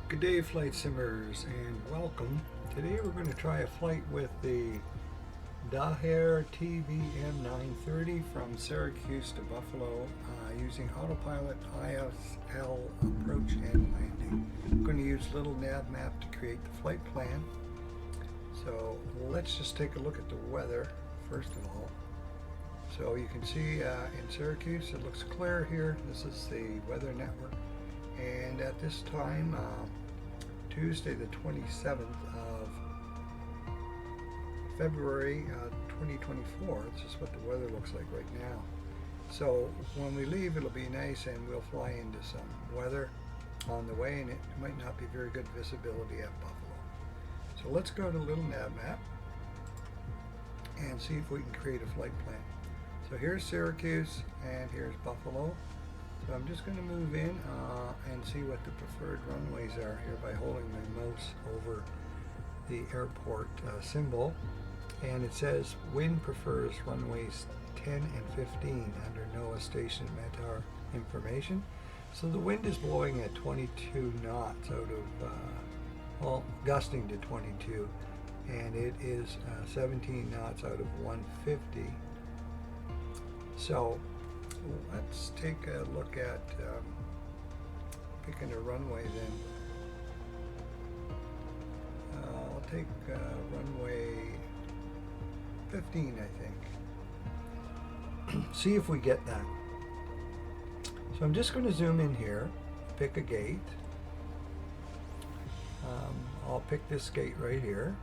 Good day, flight simmers, and welcome. Today we're going to try a flight with the Daher TBM 930 from Syracuse to Buffalo using Autopilot, ILS Approach and landing. I'm going to use little nav map to create the flight plan. So let's just take a look at the weather first of all. So you can see in Syracuse it looks clear here. This is the weather network. And at this time, Tuesday the 27th of February 2024, this is what the weather looks like right now. So when we leave, it'll be nice and we'll fly into some weather on the way, and it might not be very good visibility at Buffalo. So let's go to Little Nav Map and see if we can create a flight plan. So here's Syracuse and here's Buffalo. So I'm just going to move in and see what the preferred runways are here by holding my mouse over the airport symbol. And it says wind prefers runways 10 and 15 under NOAA station METAR information. So the wind is blowing at 22 knots out of, well, gusting to 22. And it is 17 knots out of 150. So let's take a look at picking a runway then. I'll take runway 15, I think. See if we get that. So I'm just going to zoom in here, pick a gate. I'll pick this gate right here.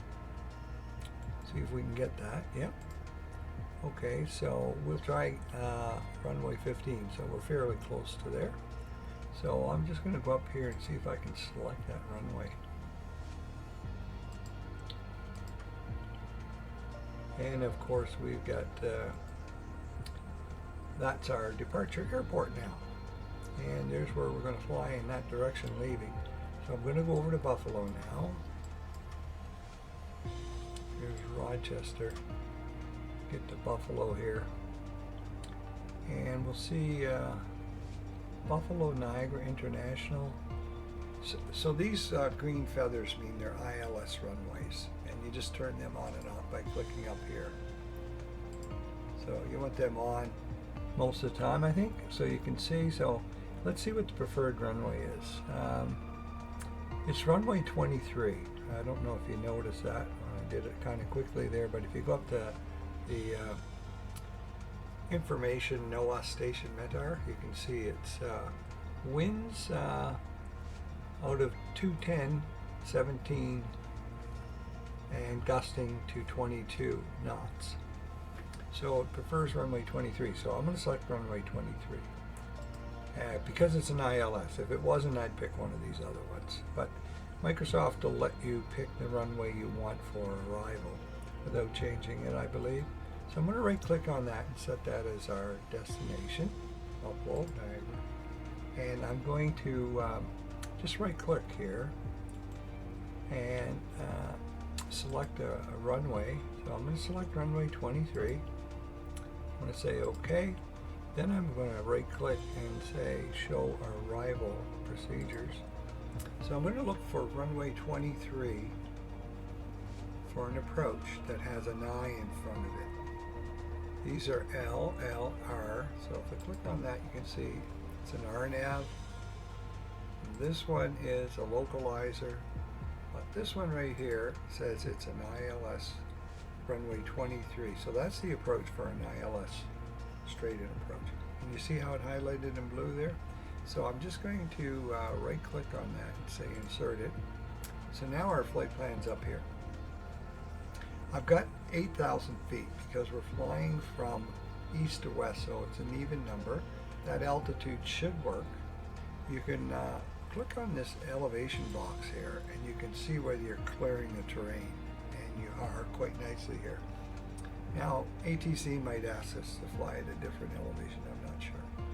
See if we can get that. Yep. Okay, so we'll try runway 15, so we're fairly close to there. So I'm just going to go up here and see if I can select that runway. And of course we've got, that's our departure airport now. And there's where we're going to fly in that direction leaving. So I'm going to go over to Buffalo now. Here's Rochester. Get to Buffalo here, and we'll see Buffalo Niagara International. So these green feathers mean they're ILS runways, and you just turn them on and off by clicking up here. So you want them on most of the time, I think, so you can see. So let's see what the preferred runway is. It's runway 23. I don't know if you noticed that. I did it kind of quickly there, but if you go up to the information NOAA station METAR, you can see it's winds out of 210, 17, and gusting to 22 knots. So it prefers runway 23. So I'm going to select runway 23 because it's an ILS. If it wasn't, I'd pick one of these other ones. But Microsoft will let you pick the runway you want for arrival without changing it, I believe. So I'm going to right click on that and set that as our destination. Upload Niagara. And I'm going to just right click here and select a runway. So I'm going to select runway 23. I'm going to say OK. Then I'm going to right click and say show arrival procedures. So I'm going to look for runway 23 for an approach that has an I in front of it. These are L, L, R. So if I click on that, you can see it's an RNAV. And this one is a localizer. But this one right here says it's an ILS runway 23. So that's the approach for an ILS straight-in approach. And you see how it highlighted in blue there? So I'm just going to right click on that and say insert it. So now our flight plan's up here. I've got 8,000 feet because we're flying from east to west, so it's an even number. That altitude should work. You can click on this elevation box here and you can see whether you're clearing the terrain, and you are quite nicely here. Now ATC might ask us to fly at a different elevation, I'm not sure.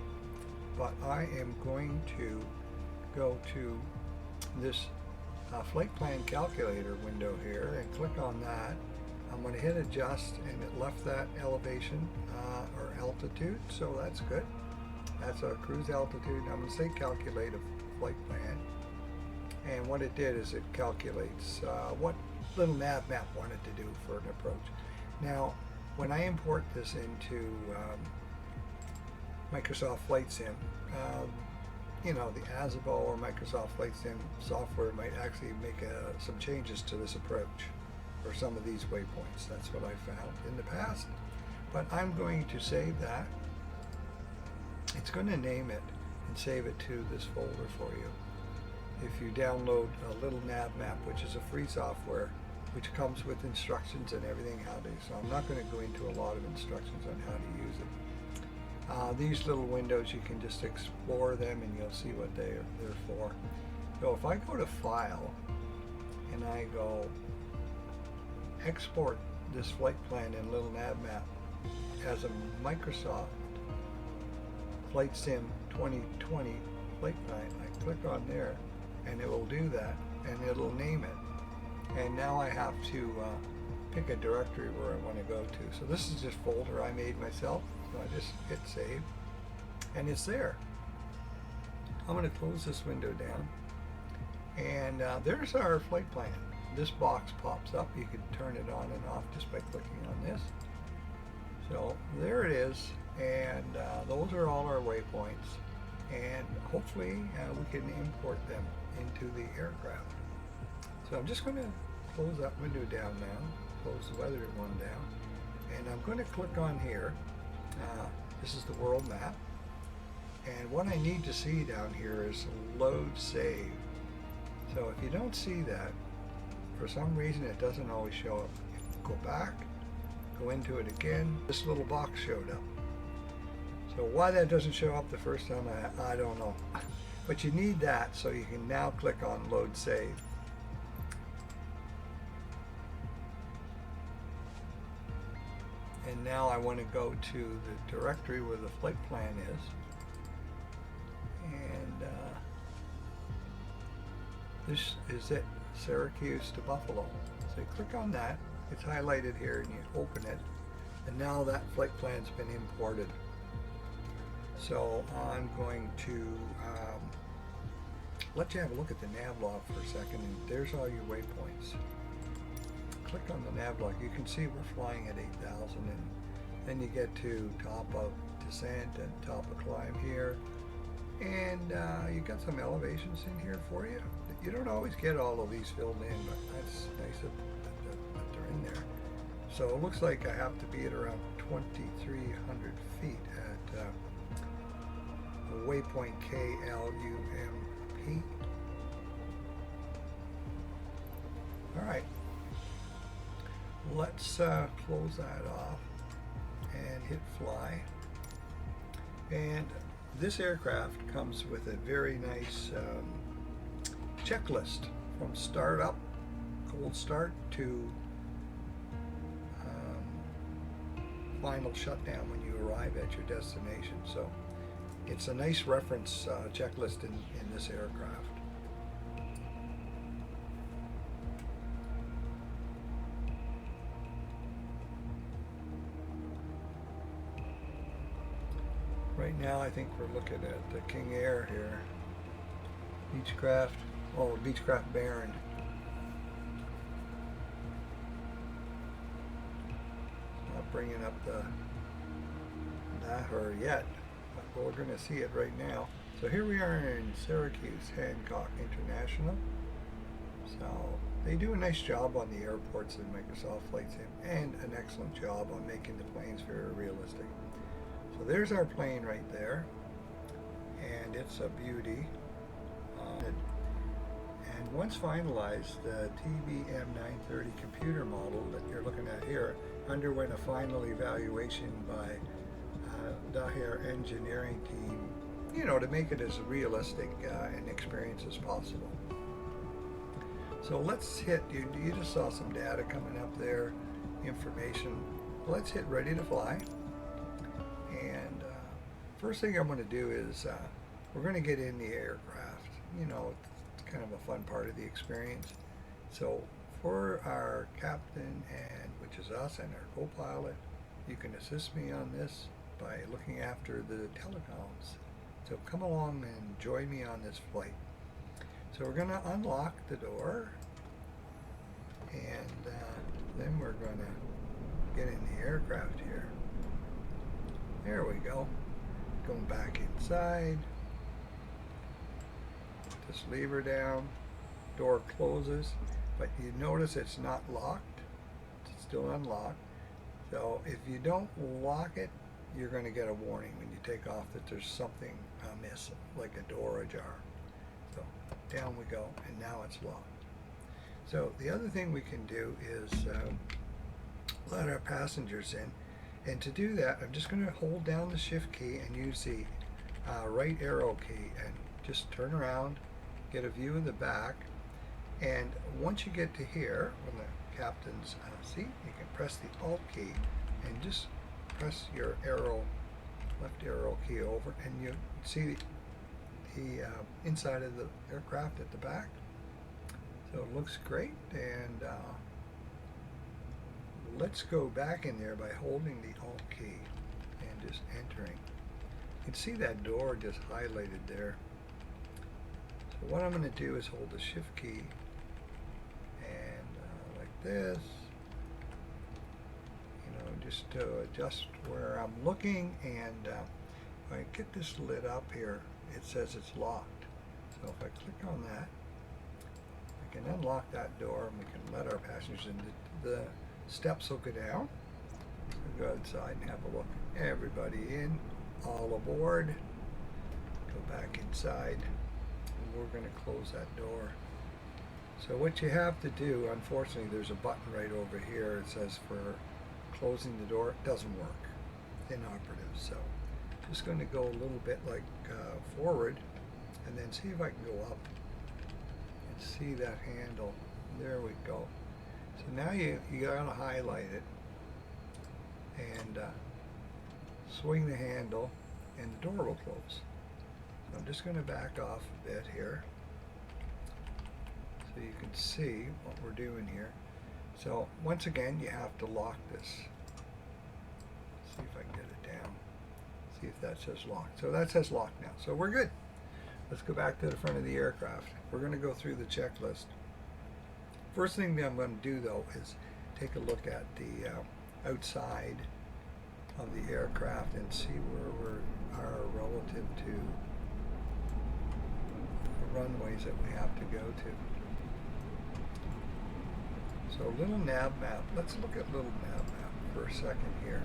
But I am going to go to this flight plan calculator window here and click on that. I'm going to hit adjust, and it left that elevation or altitude, so that's good. That's our cruise altitude. I'm going to say calculate a flight plan, and what it did is it calculates what little nav map wanted to do for an approach. Now, when I import this into Microsoft Flight Sim, you know, the Azibo or Microsoft Flight Sim software might actually make some changes to this approach or some of these waypoints. That's what I found in the past. But I'm going to save that. It's going to name it and save it to this folder for you. If you download a little nav map, which is a free software, which comes with instructions and everything how to, so I'm not going to go into a lot of instructions on how to use it. These little windows, you can just explore them and you'll see what they're for. So if I go to File and I go export this flight plan in little nav map as a Microsoft Flight Sim 2020 flight plan, I click on there and it will do that and it'll name it. And now I have to pick a directory where I want to go to. So this is just a folder I made myself. So I just hit save and it's there. I'm going to close this window down and there's our flight plan. This box pops up. You can turn it on and off just by clicking on this. So there it is, and those are all our waypoints, and hopefully we can import them into the aircraft. So I'm just going to close that window down now, close the weather one down, and I'm going to click on here. This is the world map, and what I need to see down here is load save. So if you don't see that, for some reason it doesn't always show up. Go back, go into it again, this little box showed up. So why that doesn't show up the first time, I don't know. But you need that, so you can now click on load save. And now I want to go to the directory where the flight plan is. And this is it, Syracuse to Buffalo. So you click on that, it's highlighted here, and you open it. And now that flight plan's been imported. So I'm going to let you have a look at the nav log for a second, and there's all your waypoints. Click on the nav log, you can see we're flying at 8,000, and then you get to top of descent and top of climb here, and you got some elevations in here for you. You don't always get all of these filled in, but that's nice that they're in there. So it looks like I have to be at around 2,300 feet at waypoint KLUMP. All right. Let's close that off and hit fly. And this aircraft comes with a very nice checklist from start up, cold start, to final shutdown when you arrive at your destination. So it's a nice reference checklist in this aircraft. Right now, I think we're looking at the King Air here. Beechcraft, oh, Beechcraft Baron. Not bringing up the NAHR yet, but we're going to see it right now. So here we are in Syracuse, Hancock International. So they do a nice job on the airports in Microsoft Flight Sim, and an excellent job on making the planes very realistic. So there's our plane right there, and it's a beauty. And once finalized, the TBM 930 computer model that you're looking at here underwent a final evaluation by Daher engineering team, you know, to make it as realistic and experience as possible. So let's hit, you just saw some data coming up there, information. Let's hit ready to fly. And first thing I'm going to do is we're going to get in the aircraft. You know, it's kind of a fun part of the experience. So for our captain, and which is us, and our co-pilot, you can assist me on this by looking after the telecoms. So come along and join me on this flight. So we're going to unlock the door, and then we're going to get in the aircraft here. There we go. Going back inside. Put this lever down. Door closes, but you notice it's not locked. It's still unlocked. So if you don't lock it, you're going to get a warning when you take off that there's something amiss, like a door ajar. So down we go, and now it's locked. So the other thing we can do is let our passengers in. And to do that, I'm just going to hold down the shift key and use the right arrow key and just turn around, get a view of the back. And once you get to here, on the captain's seat, you can press the Alt key and just press your arrow, left arrow key over, and you see the inside of the aircraft at the back. So it looks great, and let's go back in there by holding the Alt key and just entering. You can see that door just highlighted there. So what I'm going to do is hold the shift key and like this, just to adjust where I'm looking, and if I get this lid up here, it says it's locked. So if I click on that, I can unlock that door, and we can let our passengers in. The steps will go down. So go outside and have a look. Everybody in, all aboard. Go back inside, and we're going to close that door. So what you have to do, unfortunately, there's a button right over here. It says for closing the door. It doesn't work. Inoperative. So just going to go a little bit like forward, and then see if I can go up and see that handle. There we go. So now you gotta highlight it and swing the handle, and the door will close. So I'm just going to back off a bit here so you can see what we're doing here. So once again, you have to lock this. See if I can get it down. See if that says locked. So that says locked now. So we're good. Let's go back to the front of the aircraft. We're going to go through the checklist. First thing that I'm going to do, though, is take a look at the outside of the aircraft and see where we are relative to the runways that we have to go to. So little nav map. Let's look at little nav map for a second here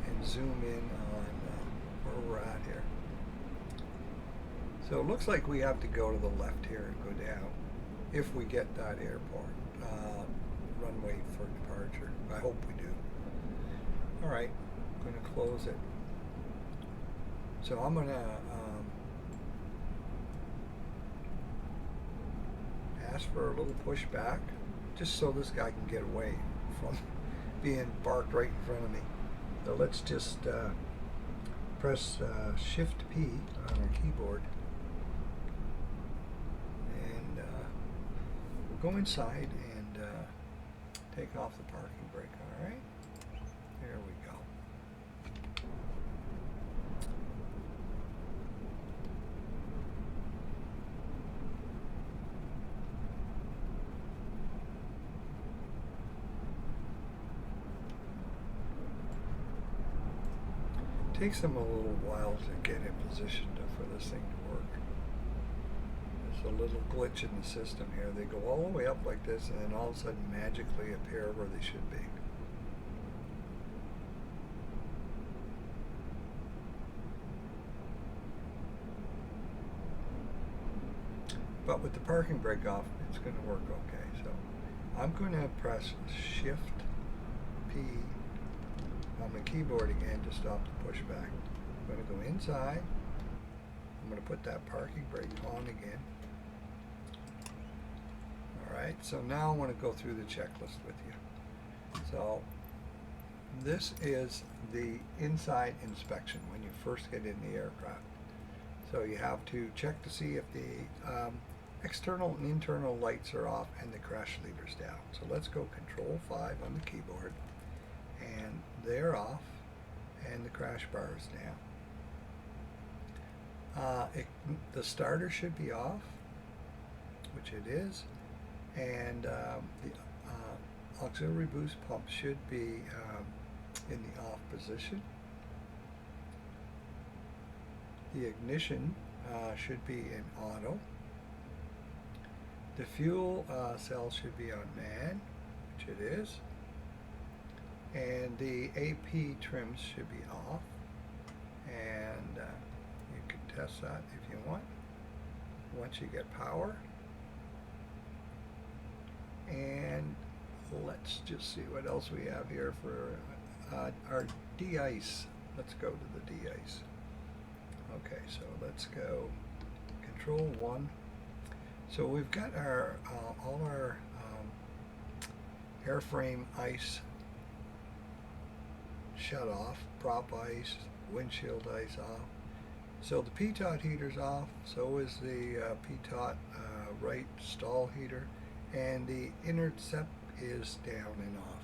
and zoom in on where we're at here. So it looks like we have to go to the left here and go down if we get that airport runway for departure. I hope we do. All right, I'm going to close it. So I'm going to ask for a little pushback, just so this guy can get away from being parked right in front of me. So let's just press Shift P on our keyboard, and we'll go inside and take off the parking brake. All right, there we go. It takes them a little while to get in position for this thing to work. There's a little glitch in the system here. They go all the way up like this, and then all of a sudden magically appear where they should be. But with the parking brake off, it's going to work okay. So I'm going to press Shift P on my keyboard again to stop the pushback. I'm going to go inside. I'm going to put that parking brake on again. Alright, so now I want to go through the checklist with you. So this is the inside inspection when you first get in the aircraft. So you have to check to see if the external and internal lights are off and the crash lever's down. So let's go Control 5 on the keyboard, and they're off and the crash bar is down. The starter should be off, which it is, and the auxiliary boost pump should be in the off position. The ignition should be in auto. The fuel cell should be on man, which it is. And the AP trims should be off. And you can test that if you want, once you get power. And let's just see what else we have here for our de-ice. Let's go to the de-ice. Okay, so let's go Control 1. So we've got our all our airframe ice shut off, prop ice, windshield ice off. So the pitot heater's off, so is the pitot right stall heater, and the inert sep is down and off.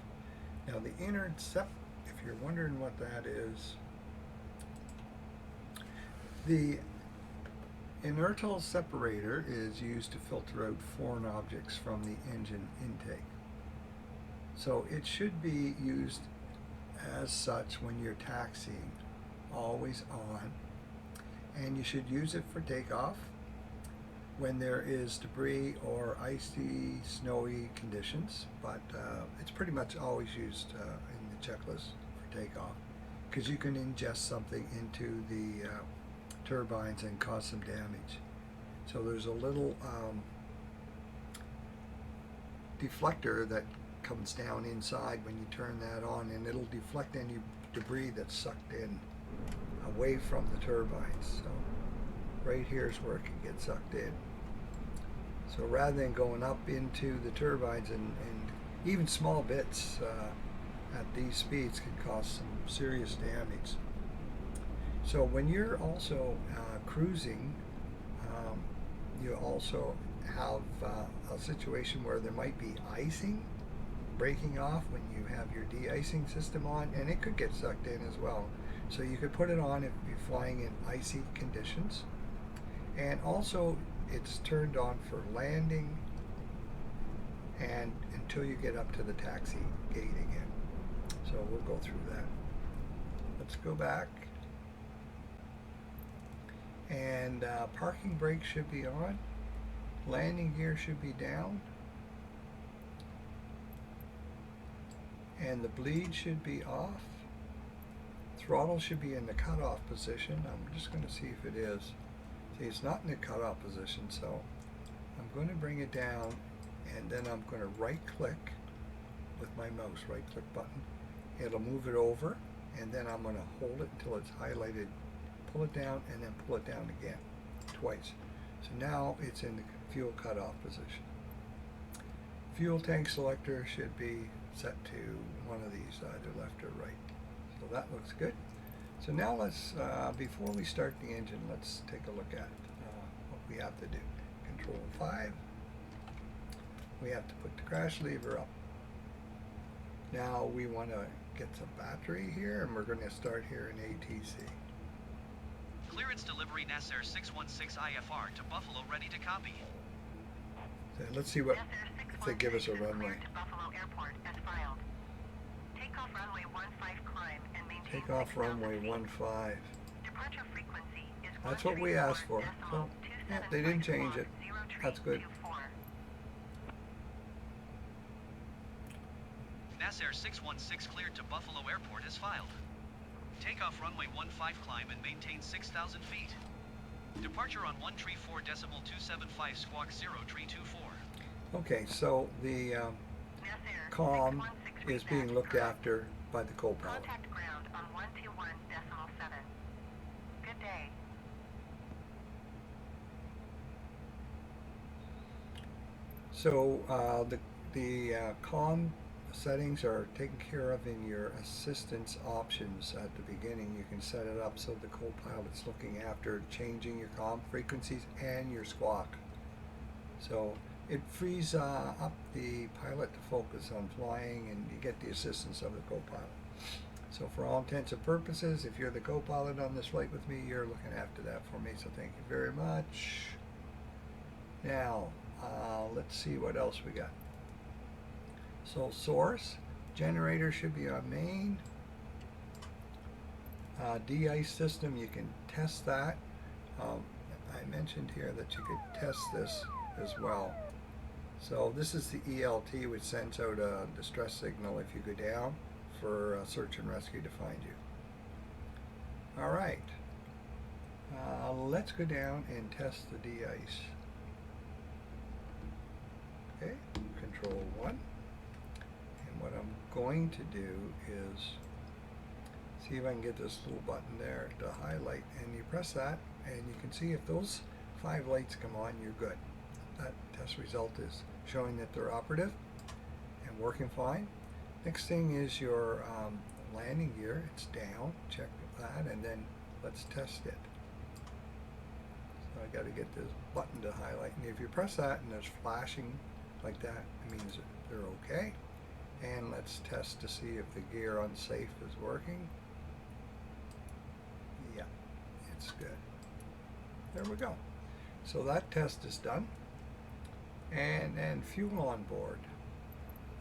Now the inert sep, if you're wondering what that is, the inertial separator is used to filter out foreign objects from the engine intake. So it should be used as such when you're taxiing, always on, and you should use it for takeoff when there is debris or icy, snowy conditions, but it's pretty much always used in the checklist for takeoff, because you can ingest something into the turbines and cause some damage. So there's a little deflector that comes down inside when you turn that on, and it'll deflect any debris that's sucked in away from the turbines. So right here is where it can get sucked in. So rather than going up into the turbines, and even small bits at these speeds can cause some serious damage. So when you're also cruising, you also have a situation where there might be icing breaking off when you have your de-icing system on, and it could get sucked in as well. So you could put it on if you're flying in icy conditions. And also it's turned on for landing and until you get up to the taxi gate again. So we'll go through that. Let's go back. And parking brake should be on. Landing gear should be down. And the bleed should be off. Throttle should be in the cutoff position. I'm just going to see if it is. See, it's not in the cutoff position, so I'm going to bring it down, and then I'm going to right click with my mouse, right click button. It'll move it over, and then I'm going to hold it until it's highlighted, pull it down, and then pull it down again, twice. So now it's in the fuel cutoff position. Fuel tank selector should be set to one of these, either left or right. So that looks good. So now let's, before we start the engine, let's take a look at what we have to do. Control 5. We have to put the crash lever up. Now we want to get some battery here, and we're going to start here in ATC. Clearance delivery NASAir 616 IFR to Buffalo, ready to copy. So let's see what if they give us a runway. Buffalo Airport as filed. Takeoff runway 15 climb and maintain Takeoff runway 15. Departure frequency is That's what we asked for. So yeah, they didn't change it. That's good. NASAir 616 cleared to Buffalo Airport as filed. Takeoff runway 15 climb and maintain 6,000 feet. Departure on 134.275 squawk 0.324. Okay, so the comm is being looked after by the co-pilot. Contact ground on 121.7. Good day. So the comm settings are taken care of in your assistance options at the beginning. You can set it up so the co-pilot's looking after changing your comm frequencies and your squawk. So it frees up the pilot to focus on flying, and you get the assistance of the co-pilot. So for all intents and purposes, if you're the co-pilot on this flight with me, you're looking after that for me, so thank you very much. Now, let's see what else we got. So source, generator should be on main. De-ice system, you can test that. I mentioned here that you could test this as well. So this is the ELT, which sends out a distress signal if you go down for search and rescue to find you. All right, let's go down and test the de-ice. Okay, control 1. And what I'm going to do is see if I can get this little button there to highlight, and you press that and you can see if those 5 lights come on, you're good. That test result is showing that they're operative and working fine. Next thing is your landing gear. It's down. Check that, and then let's test it. So I got to get this button to highlight, and if you press that and there's flashing like that, it means that they're okay. And let's test to see if the gear unsafe is working. Yeah, it's good. There we go. So that test is done. And then fuel on board.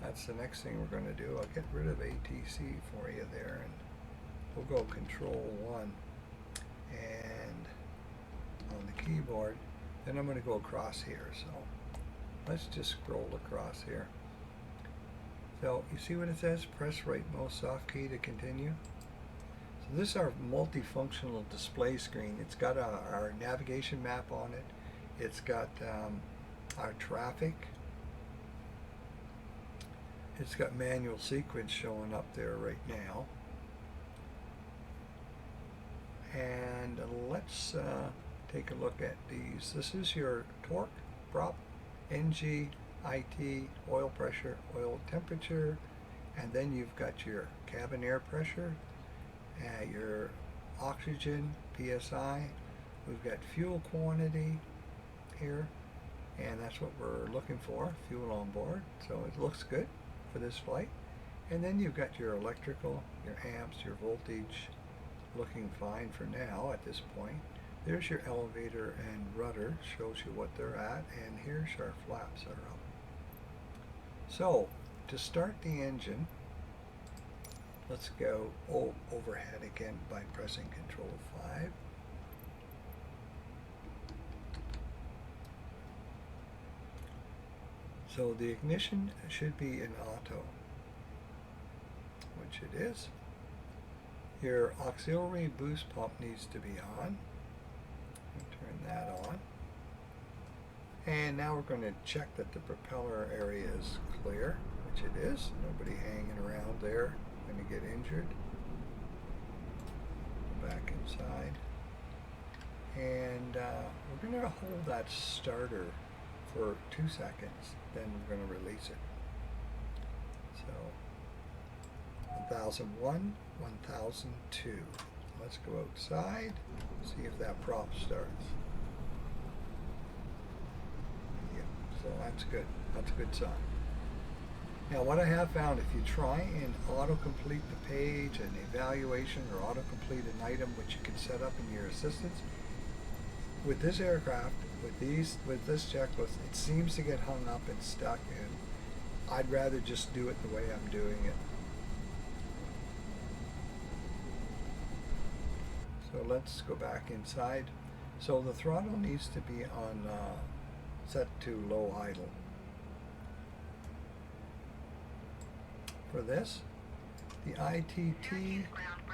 That's the next thing we're going to do. I'll get rid of ATC for you there, and we'll go control 1 and on the keyboard. Then I'm going to go across here. So let's just scroll across here. So you see what it says? Press rightmost soft key to continue. So this is our multifunctional display screen. It's got our navigation map on it. It's got our traffic. It's got manual sequence showing up there right now. And let's take a look at these. This is your torque, prop, NG, IT, oil pressure, oil temperature, and then you've got your cabin air pressure, your oxygen, PSI. We've got fuel quantity here, and that's what we're looking for, fuel on board. So it looks good for this flight. And then you've got your electrical, your amps, your voltage, looking fine for now at this point. There's your elevator and rudder, shows you what they're at, and here's our flaps are up. So to start the engine, let's go overhead again by pressing Control 5. So the ignition should be in auto, which it is. Your auxiliary boost pump needs to be on. Turn that on. And now we're going to check that the propeller area is clear, which it is. Nobody hanging around there going to get injured. Go back inside. And we're going to hold that starter for 2 seconds. Then we're going to release it. So 1001, 1002. Let's go outside, see if that prop starts. Yeah, so that's good. That's a good sign. Now what I have found, if you try and auto-complete the page, an evaluation, or auto-complete an item which you can set up in your assistance, with this aircraft, with this checklist, it seems to get hung up and stuck, and I'd rather just do it the way I'm doing it. So let's go back inside. So the throttle needs to be on set to low idle. For this, the ITT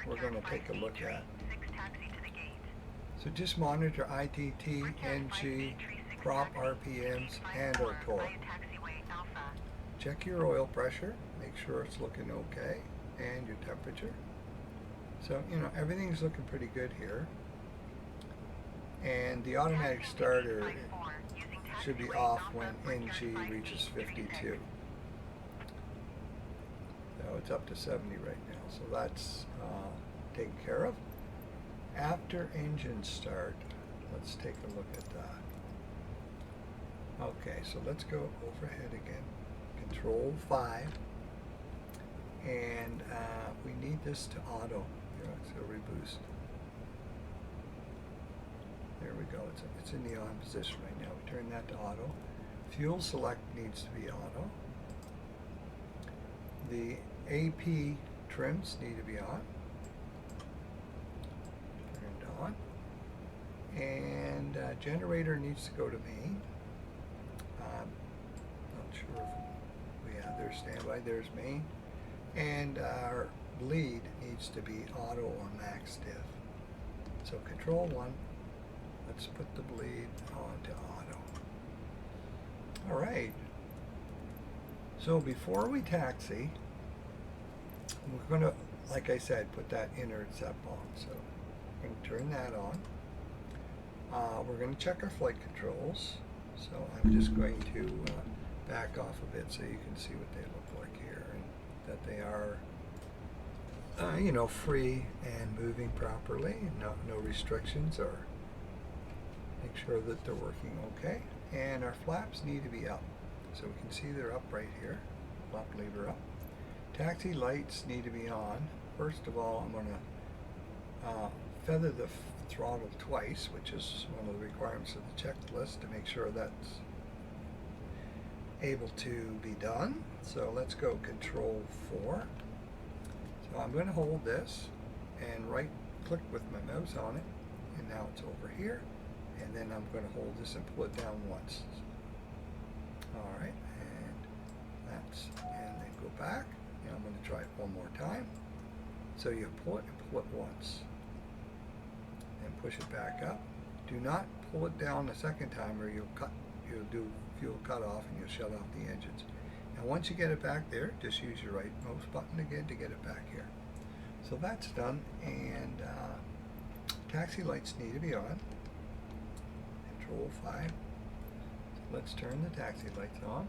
we're going to take a look at. So just monitor ITT, NG, prop RPMs, and our torque. Check your oil pressure, make sure it's looking okay, and your temperature. So, you know, everything's looking pretty good here. And the automatic starter should be off when NG reaches 52. So it's up to 70 right now, so that's taken care of. After engine start, let's take a look at that. Okay, so let's go overhead again. Control 5. And we need this to auto. Auxiliary boost. There we go. It's in the on position right now. We turn that to auto. Fuel select needs to be auto. The AP trims need to be on. Turned on. And generator needs to go to main. Not sure if, yeah, there's standby, there's main. And our bleed needs to be auto or max diff. So control 1, let's put the bleed onto auto. All right. So before we taxi, we're going to, like I said, put that innards up on. So I'm going to turn that on. We're going to check our flight controls. So I'm just going to back off a bit so you can see what they look like here, and that they are, you know, free and moving properly, no restrictions, or make sure that they're working okay. And our flaps need to be up, so we can see they're up right here. Flap lever up. Taxi lights need to be on. First of all, I'm going to feather the throttle twice, which is one of the requirements of the checklist, to make sure that's able to be done. So let's go control 4. So I'm going to hold this and right click with my mouse on it, and now it's over here, and then I'm going to hold this and pull it down once. Alright, and then go back, and I'm going to try it one more time. So you pull it and pull it once, and push it back up. Do not pull it down a second time, or you'll do fuel cut off and you'll shut off the engines. And once you get it back there, just use your right mouse button again to get it back here. So that's done, and taxi lights need to be on. Control 5. So let's turn the taxi lights on,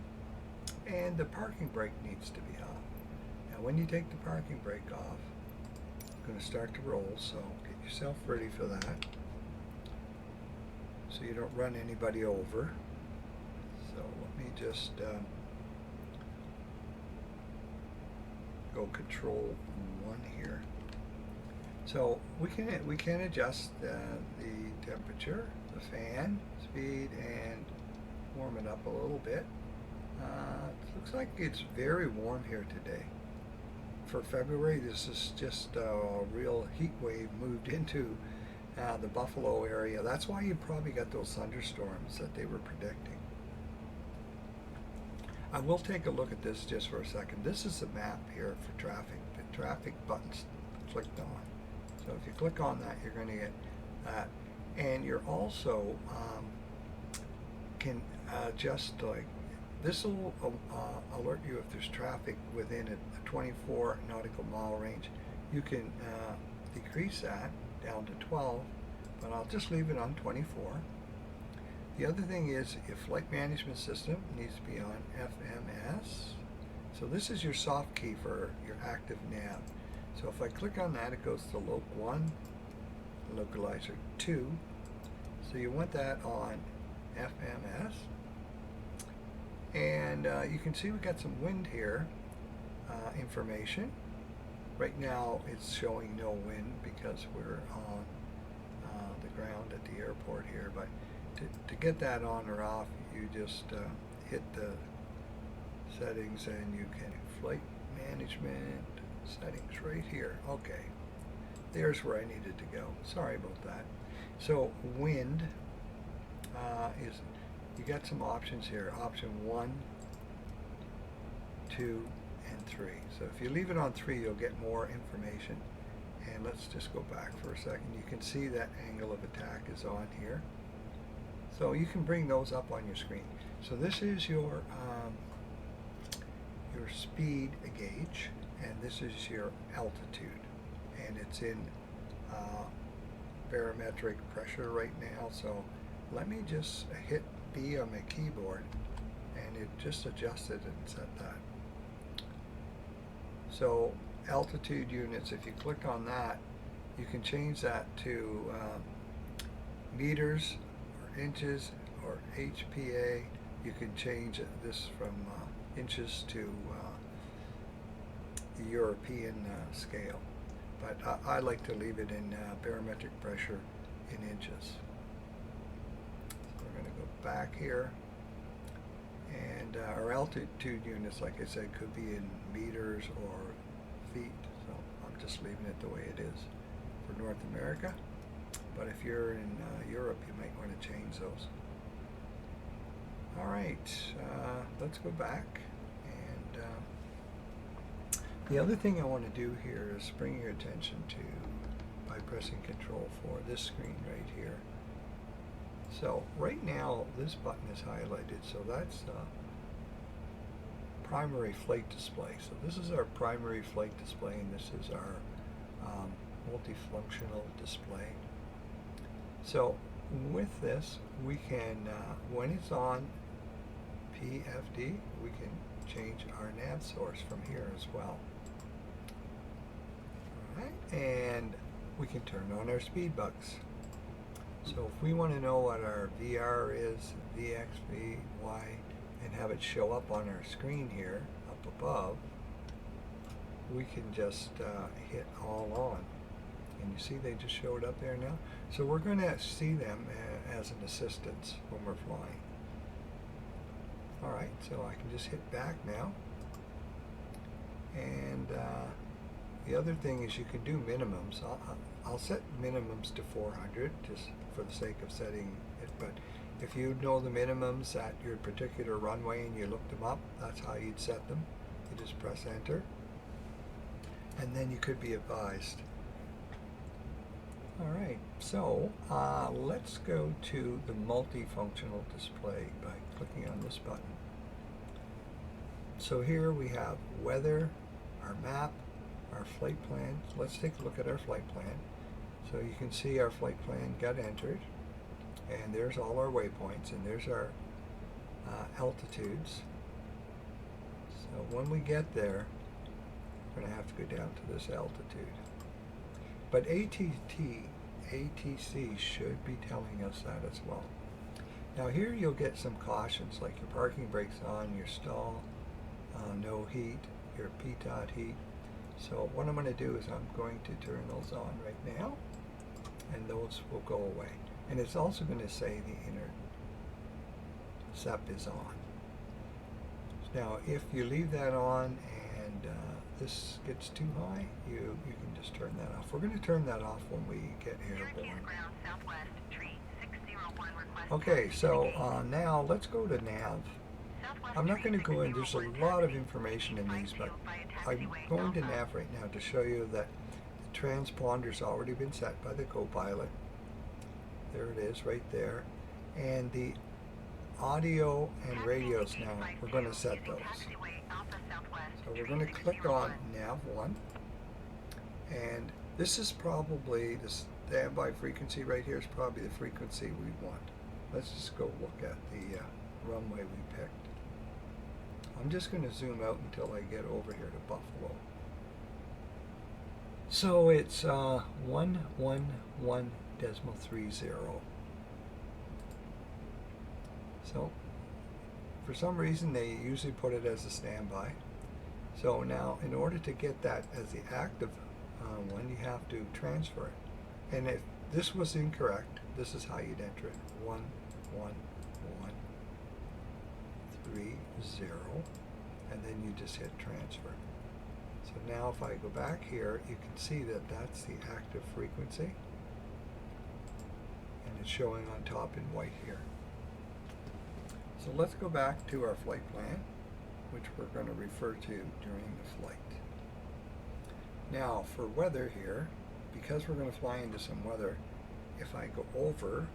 and the parking brake needs to be off. Now when you take the parking brake off, it's going to start to roll, so get yourself ready for that, so you don't run anybody over. So let me just go control 1 here. So we can adjust the temperature, the fan speed, and warm it up a little bit. It looks like it's very warm here today. For February, this is just a real heat wave moved into the Buffalo area. That's why you probably got those thunderstorms that they were predicting. I will take a look at this just for a second. This is the map here for traffic. The traffic button's clicked on. So if you click on that, you're going to get that. And you're also can adjust, like, this will alert you if there's traffic within a 24 nautical mile range. You can decrease that down to 12, but I'll just leave it on 24. The other thing is, your flight management system needs to be on FMS. So this is your soft key for your active nav. So if I click on that, it goes to Loc 1, Localizer 2. So you want that on FMS. And you can see we got some wind here information. Right now it's showing no wind because we're on the ground at the airport here, but to get that on or off, you just hit the settings, and you can flight management settings right here. Okay, there's where I needed to go. Sorry about that. So wind is, you got some options here. Option 1, 2, and 3. So if you leave it on 3, you'll get more information. And let's just go back for a second. You can see that angle of attack is on here. So you can bring those up on your screen. So this is your speed gauge, and this is your altitude, and it's in barometric pressure right now. So let me just hit B on my keyboard, and it just adjusted and set that. So altitude units, if you click on that, you can change that to meters, inches, or HPA. You can change this from inches to the European scale, but I like to leave it in barometric pressure in inches. So we're going to go back here, And our altitude units, like I said, could be in meters or feet. So I'm just leaving it the way it is for North America. But if you're in Europe, you might want to change those. All right, let's go back. And the other thing I want to do here is bring your attention to, by pressing Control 4, this screen right here. So right now, this button is highlighted, so that's primary flight display. So this is our primary flight display, and this is our multifunctional display. So with this, we can, when it's on PFD, we can change our nav source from here as well. All right, and we can turn on our speed bugs. So if we want to know what our VR is, VX, V, Y, and have it show up on our screen here, up above, we can just hit all on. And you see they just showed up there now? So we're going to see them as an assistance when we're flying. Alright, so I can just hit back now. And the other thing is you can do minimums. I'll set minimums to 400 just for the sake of setting it, but if you know the minimums at your particular runway and you look them up, that's how you'd set them. You just press enter, and then you could be advised. Alright, so let's go to the multifunctional display by clicking on this button. So here we have weather, our map, our flight plan. Let's take a look at our flight plan. So you can see our flight plan got entered, and there's all our waypoints, and there's our altitudes. So when we get there, we're going to have to go down to this altitude. But ATC should be telling us that as well. Now here you'll get some cautions, like your parking brake's on, your stall, no heat, your PTOT heat. So what I'm going to do is I'm going to turn those on right now, and those will go away. And it's also going to say the inner SEP is on. Now if you leave that on and this gets too high, you can just turn that off. We're going to turn that off when we get airborne. Okay, so now let's go to nav. I'm not going to go in, there's a lot of information in these, but I'm going to nav right now to show you that the transponder's already been set by the co-pilot. There it is right there. And the audio and radios now, we're going to set those. So we're going to click on nav 1, and this is probably the standby frequency right here is probably the frequency we want. Let's just go look at the runway we picked. I'm just going to zoom out until I get over here to Buffalo. So it's 111.30. So for some reason they usually put it as a standby. So now in order to get that as the active one, you have to transfer it. And if this was incorrect, this is how you'd enter it. 111.30, and then you just hit transfer. So now if I go back here, you can see that that's the active frequency, and it's showing on top in white here. So let's go back to our flight plan, which we're going to refer to during the flight. Now for weather here, because we're going to fly into some weather, if I go over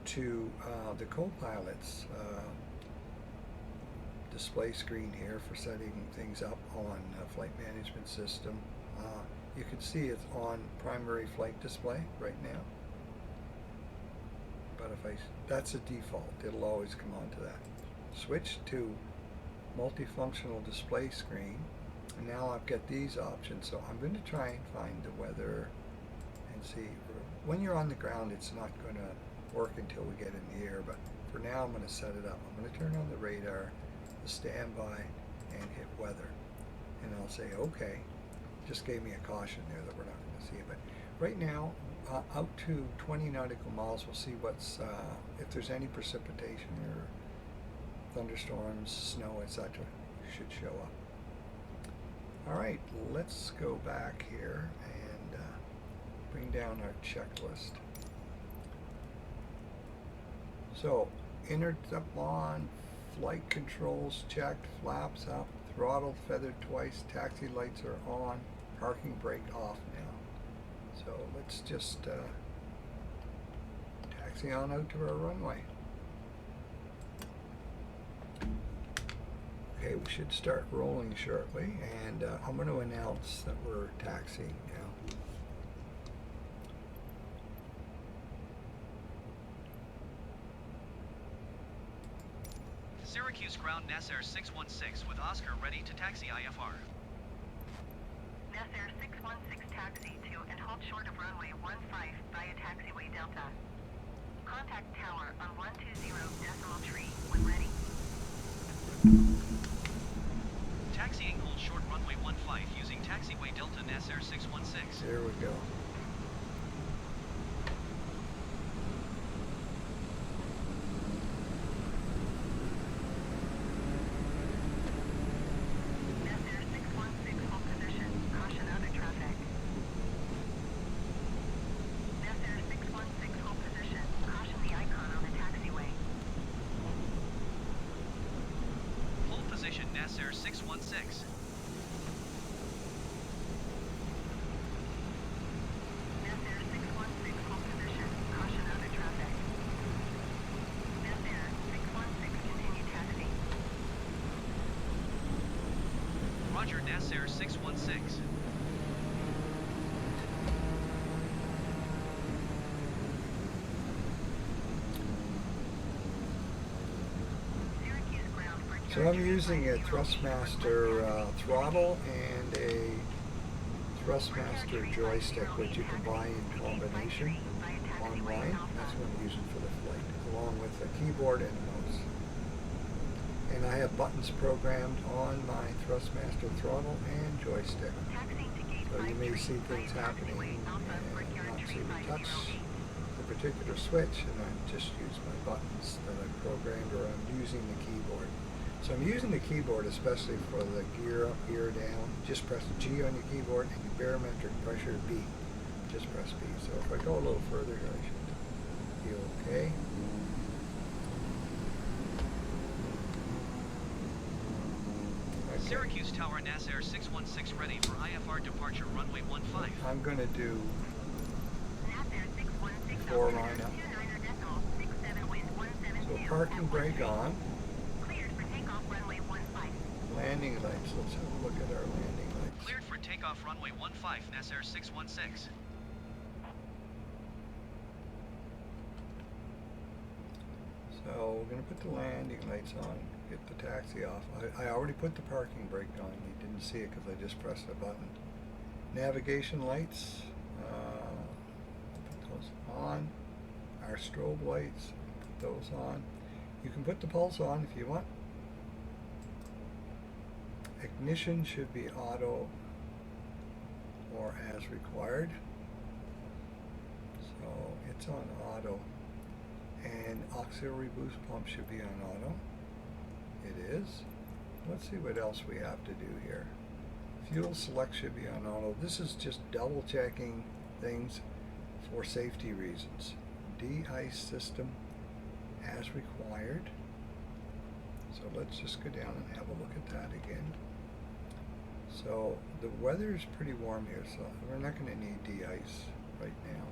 to the co-pilot's display screen here for setting things up on flight management system, you can see it's on primary flight display right now. But if that's a default, it'll always come on to that. Switch to multifunctional display screen, and now I've got these options. So I'm going to try and find the weather and see. When you're on the ground, it's not going to work until we get in the air, but for now I'm going to set it up. I'm going to turn on the radar, the standby, and hit weather, and I'll say okay. Just gave me a caution there that we're not going to see it, but right now out to 20 nautical miles, we'll see what's if there's any precipitation or thunderstorms, snow, etc. should show up. All right, let's go back here and bring down our checklist. So, intercept up on, flight controls checked, flaps up, throttle feathered twice, taxi lights are on, parking brake off now. So let's just taxi on out to our runway. Okay, we should start rolling shortly, and I'm going to announce that we're taxiing now. Syracuse ground NASAir 616 with Oscar ready to taxi IFR. NASAir 616 taxi to and halt short of runway 15 via taxiway Delta. Contact tower on 120.3 when ready. Taxiing hold short runway 15 using taxiway Delta NASAir 616. There we go. NASAir 616 hold position. Caution other traffic. NASAir 616 hold position. Caution the icon on the taxiway. Hold position NASAir 616. NASAir 616 hold position. Caution other traffic. NASAir 616 continue taxi. Roger NASAir 616. Syracuse ground for So I'm using a Thrustmaster throttle and a Thrustmaster joystick, which you can buy in combination online. That's what I'm using for the flight, along with a keyboard and mouse. And I have buttons programmed on my Thrustmaster throttle and joystick. So you may see things happening and not see me touch the particular switch, and I just use my buttons that I've programmed, or I'm using the keyboard. So I'm using the keyboard especially for the gear up, gear down. Just press G on your keyboard, and your barometric pressure B. Just press B. So if I go a little further here, I should be okay. Syracuse Tower NASAir 616 ready for IFR departure runway 15. I'm going to do NASAir 616 4 line up. 29.67 wind 170. So parking brake on. Cleared for takeoff runway 15. Landing lights. Let's have a look at our landing lights. Cleared for takeoff runway 15 NASAir 616. So we're going to put the landing lights on, get the taxi off. I already put the parking brake on. You didn't see it because I just pressed the button. Navigation lights, put those on. Our strobe lights, put those on. You can put the pulse on if you want. Ignition should be auto or as required. So it's on auto. And auxiliary boost pump should be on auto. It is. Let's see what else we have to do here. Fuel select should be on auto. This is just double checking things for safety reasons. De-ice system as required. So let's just go down and have a look at that again. So the weather is pretty warm here, so we're not going to need de-ice right now.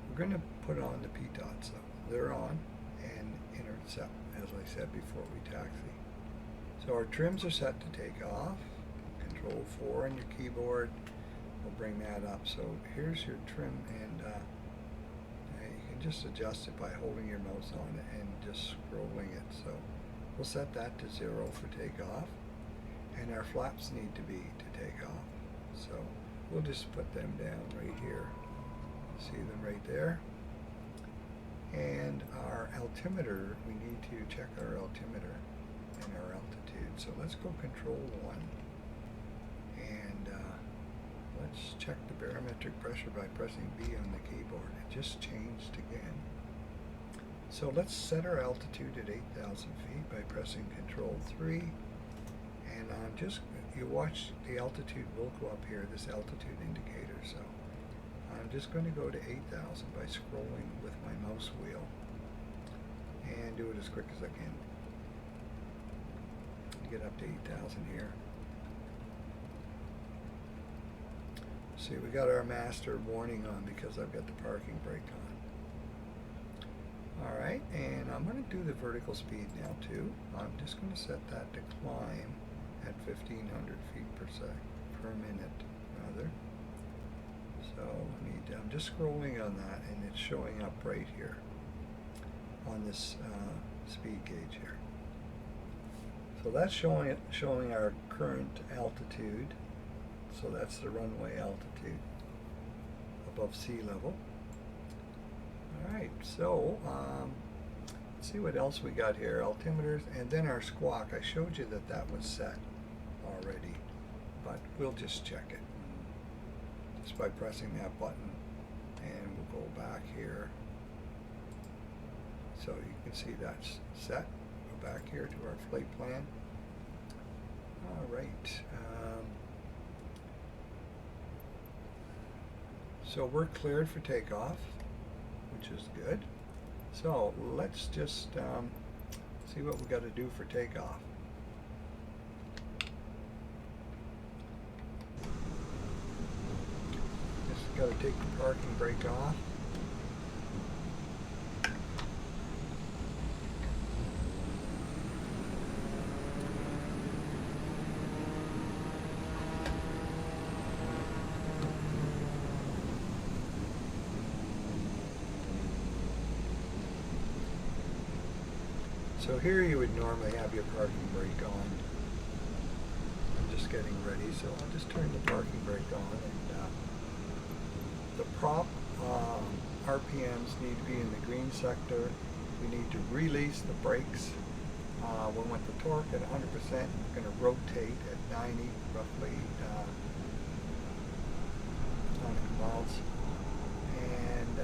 We're going to put on the PTOTs though. They're on, and intercept, as I said before we taxi. So our trims are set to take off. Control 4 on your keyboard will bring that up. So here's your trim, and you can just adjust it by holding your mouse on it and just scrolling it. So we'll set that to 0 for takeoff, and our flaps need to be to take off. So we'll just put them down right here. See them right there. And our altimeter, we need to check our altimeter and our altitude. So let's go control 1. And let's check the barometric pressure by pressing B on the keyboard. It just changed again. So let's set our altitude at 8,000 feet by pressing Control 3. And you watch the altitude will go up here, this altitude indicator. So I'm just going to go to 8,000 by scrolling with my mouse wheel and do it as quick as I can. Get up to 8,000 here. See, we got our master warning on because I've got the parking brake on. Alright, and I'm going to do the vertical speed now too. I'm just going to set that to climb at 1,500 feet per minute rather. So I'm just scrolling on that, and it's showing up right here on this speed gauge here. So that's showing our current altitude. So that's the runway altitude above sea level. Alright, so let's see what else we got here. Altimeters, and then our squawk. I showed you that was set already, but we'll just check it just by pressing that button, and we'll go back here. So you can see that's set. Go back here to our flight plan. Alright. So we're cleared for takeoff, which is good. So let's just see what we got to do for takeoff. Just got to take the parking brake off. So here you would normally have your parking brake on. I'm just getting ready, so I'll just turn the parking brake on. And the prop RPMs need to be in the green sector. We need to release the brakes. We want the torque at 100%. We're going to rotate at 90, roughly nautical miles. And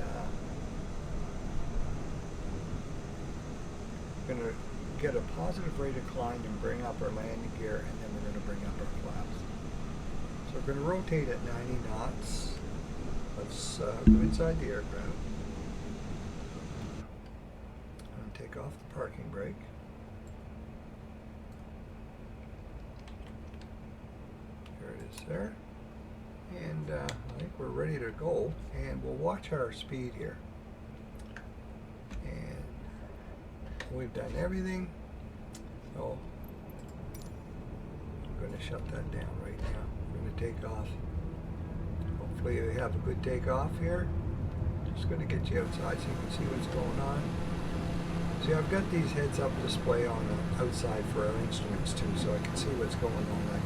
going to get a positive rate of climb and bring up our landing gear, and then we're going to bring up our flaps. So we're going to rotate at 90 knots. Let's go inside the aircraft. I'm going to take off the parking brake. There it is there. And I think we're ready to go, and we'll watch our speed here. We've done everything, so I'm going to shut that down right now. We're going to take off. Hopefully we have a good takeoff here. Just going to get you outside so you can see what's going on. See, I've got these heads-up display on the outside for our instruments too, so I can see what's going on. I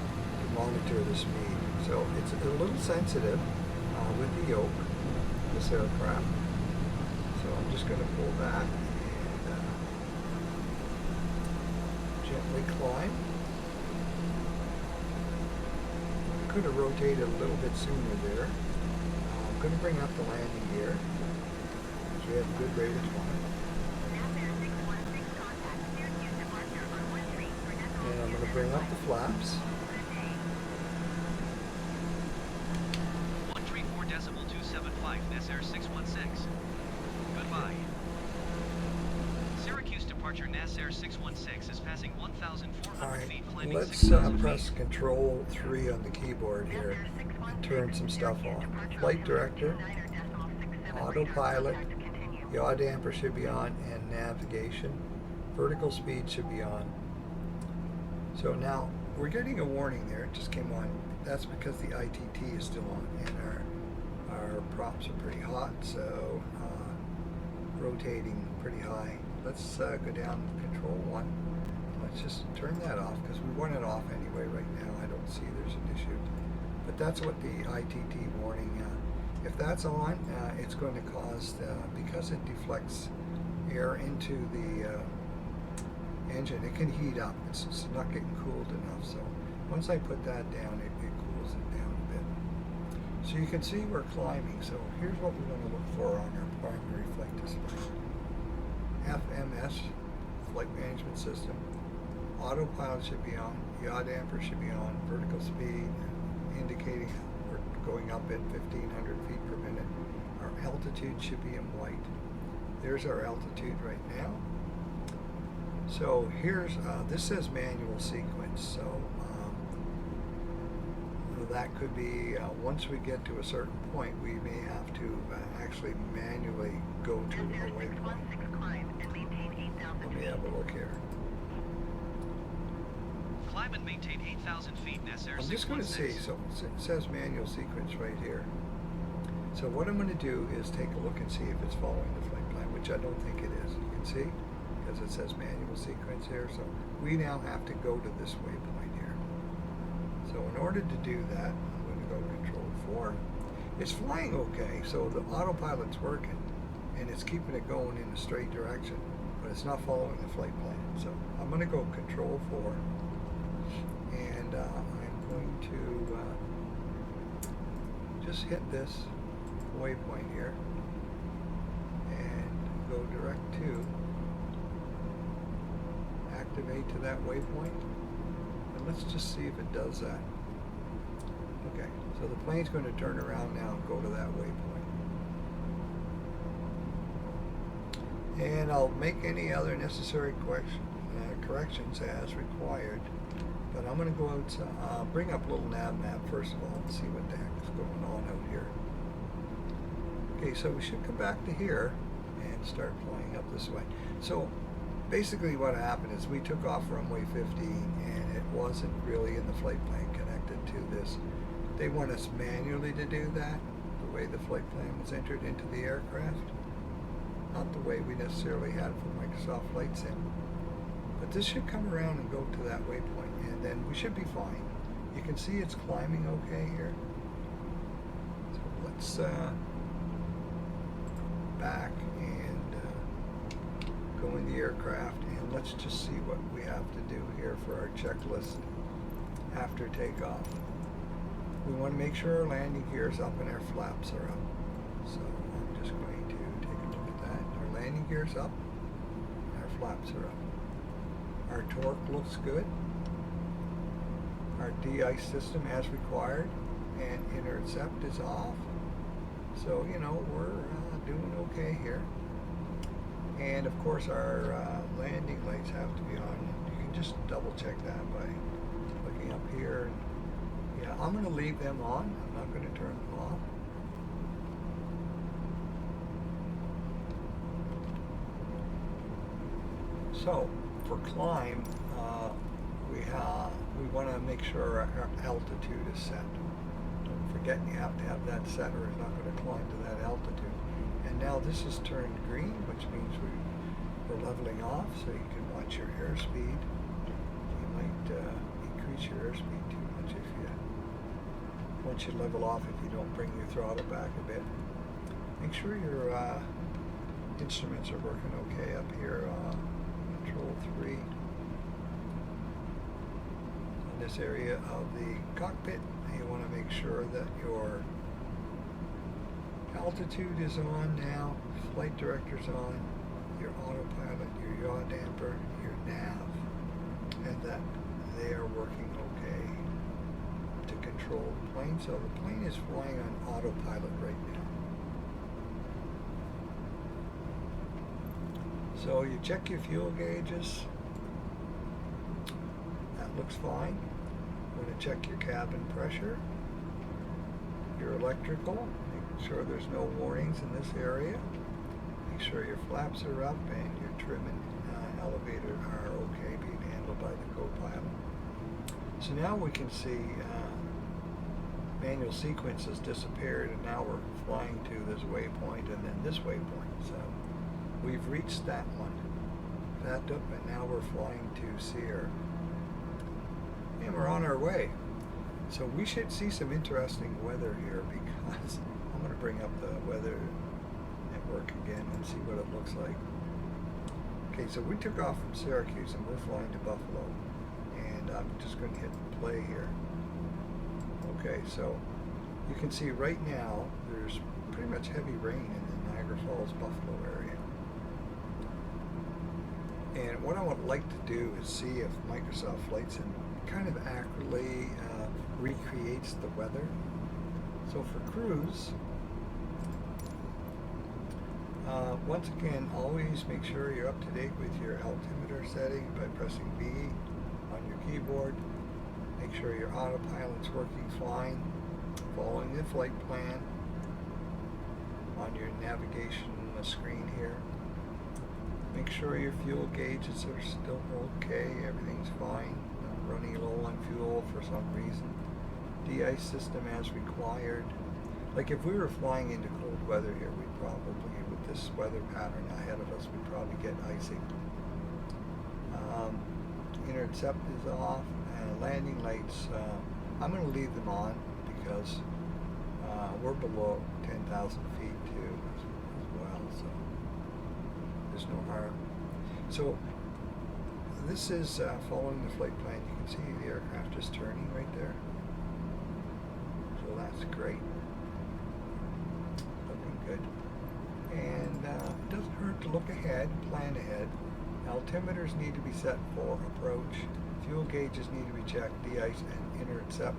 can monitor the speed. So it's a little sensitive with the yoke, this aircraft. So I'm just going to pull back. Gently climb. Could have rotated a little bit sooner there. I'm going to bring up the landing gear. So we have a good rate of climb. And I'm going to bring up the flaps. 134.275, NASAir 616. Goodbye. Syracuse departure NASAir 616 is passing 1,400 feet, climbing let's 6,000 press feet. Control 3 on the keyboard here and turn some stuff on. Flight director, autopilot, yaw damper should be on, and navigation. Vertical speed should be on. So now we're getting a warning there. It just came on. That's because the ITT is still on, and our props are pretty hot, so rotating pretty high. Let's go down Control 1. Let's just turn that off because we want it off anyway right now. I don't see there's an issue. But that's what the ITT warning, if that's on, it's going to cause, because it deflects air into the engine, it can heat up. It's not getting cooled enough. So once I put that down, it cools So you can see we're climbing. So here's what we're going to look for on our primary flight display. FMS, Flight Management System. Autopilot should be on. Yaw damper should be on. Vertical speed indicating we're going up at 1,500 feet per minute. Our altitude should be in white. There's our altitude right now. So here's, this says manual sequence. So that could be, once we get to a certain point, we may have to actually manually go to a waypoint. Let me have a look here. Climb and maintain 8,000 feet in SR 616. I'm just going to see, so it says manual sequence right here. So what I'm going to do is take a look and see if it's following the flight plan, which I don't think it is. You can see, because it says manual sequence here. So we now have to go to this waypoint here. So in order to do that, I'm going to go Control 4. It's flying okay, so the autopilot's working, and it's keeping it going in a straight direction, but it's not following the flight plan. So I'm going to go Control 4, and I'm going to just hit this waypoint here, and go direct to activate to that waypoint. Let's just see if it does that. Okay, so the plane's going to turn around now and go to that waypoint. And I'll make any other necessary corrections as required. But I'm going to go out, bring up a little nav map first of all and see what the heck is going on out here. Okay, so we should come back to here and start flying up this way. So basically what happened is we took off runway 15 and it wasn't really in the flight plan connected to this. They want us manually to do that, the way the flight plan was entered into the aircraft. Not the way we necessarily had for Microsoft Flight Sim. But this should come around and go to that waypoint, and then we should be fine. You can see it's climbing okay here. So let's back and go in the aircraft, and let's just see what we have to do here for our checklist after takeoff. We want to make sure our landing gear is up and our flaps are up. So I'm just going to take a look at that. Our landing gear is up, and our flaps are up. Our torque looks good. Our de-ice system as required, and intercept is off. So, you know, we're doing okay here. And of course our landing lights have to be on. You can just double check that by looking up here. Yeah, I'm going to leave them on. I'm not going to turn them off. So for climb, we want to make sure our altitude is set. Don't forget you have to have that set, or it's not going to climb to that altitude. And now this is turned green, which means we're leveling off, so you can watch your airspeed. You might increase your airspeed too much if you, once you level off, if you don't bring your throttle back a bit. Make sure your instruments are working okay up here. Control 3. In this area of the cockpit, you want to make sure that your altitude is on now, flight director's on, your autopilot, your yaw damper, your nav, and that they are working okay to control the plane. So the plane is flying on autopilot right now. So you check your fuel gauges. That looks fine. You want to check your cabin pressure, your electrical, make sure there's no warnings in this area. Make sure your flaps are up and your trim and elevator are okay, being handled by the co-pilot. So now we can see manual sequence has disappeared, and now we're flying to this waypoint and then this waypoint. So we've reached that one, that up, and now we're flying to Sierra. And we're on our way. So we should see some interesting weather here, because I'm going to bring up the weather network again and see what it looks like. Okay, so we took off from Syracuse and we're flying to Buffalo. And I'm just going to hit play here. Okay, so You can see right now there's pretty much heavy rain in the Niagara Falls, Buffalo area. And what I would like to do is see if Microsoft Flight Sim kind of accurately recreates the weather. So for cruise, once again, always make sure you're up to date with your altimeter setting by pressing V on your keyboard. Make sure your autopilot's working fine, following the flight plan on your navigation screen here. Make sure your fuel gauges are still okay, everything's fine, not running low on fuel for some reason. De-ice system as required. Like if we were flying into cold weather here, we'd probably, with this weather pattern ahead of us, we'd probably get icing. Intercept is off, and landing lights, I'm going to leave them on because we're below 10,000 feet too as well, so there's no harm. So this is following the flight plan. You can see the aircraft is turning right there. So that's great. Looking good. And it doesn't hurt to look ahead, plan ahead. Altimeters need to be set for approach. Fuel gauges need to be checked, de-ice and intercept.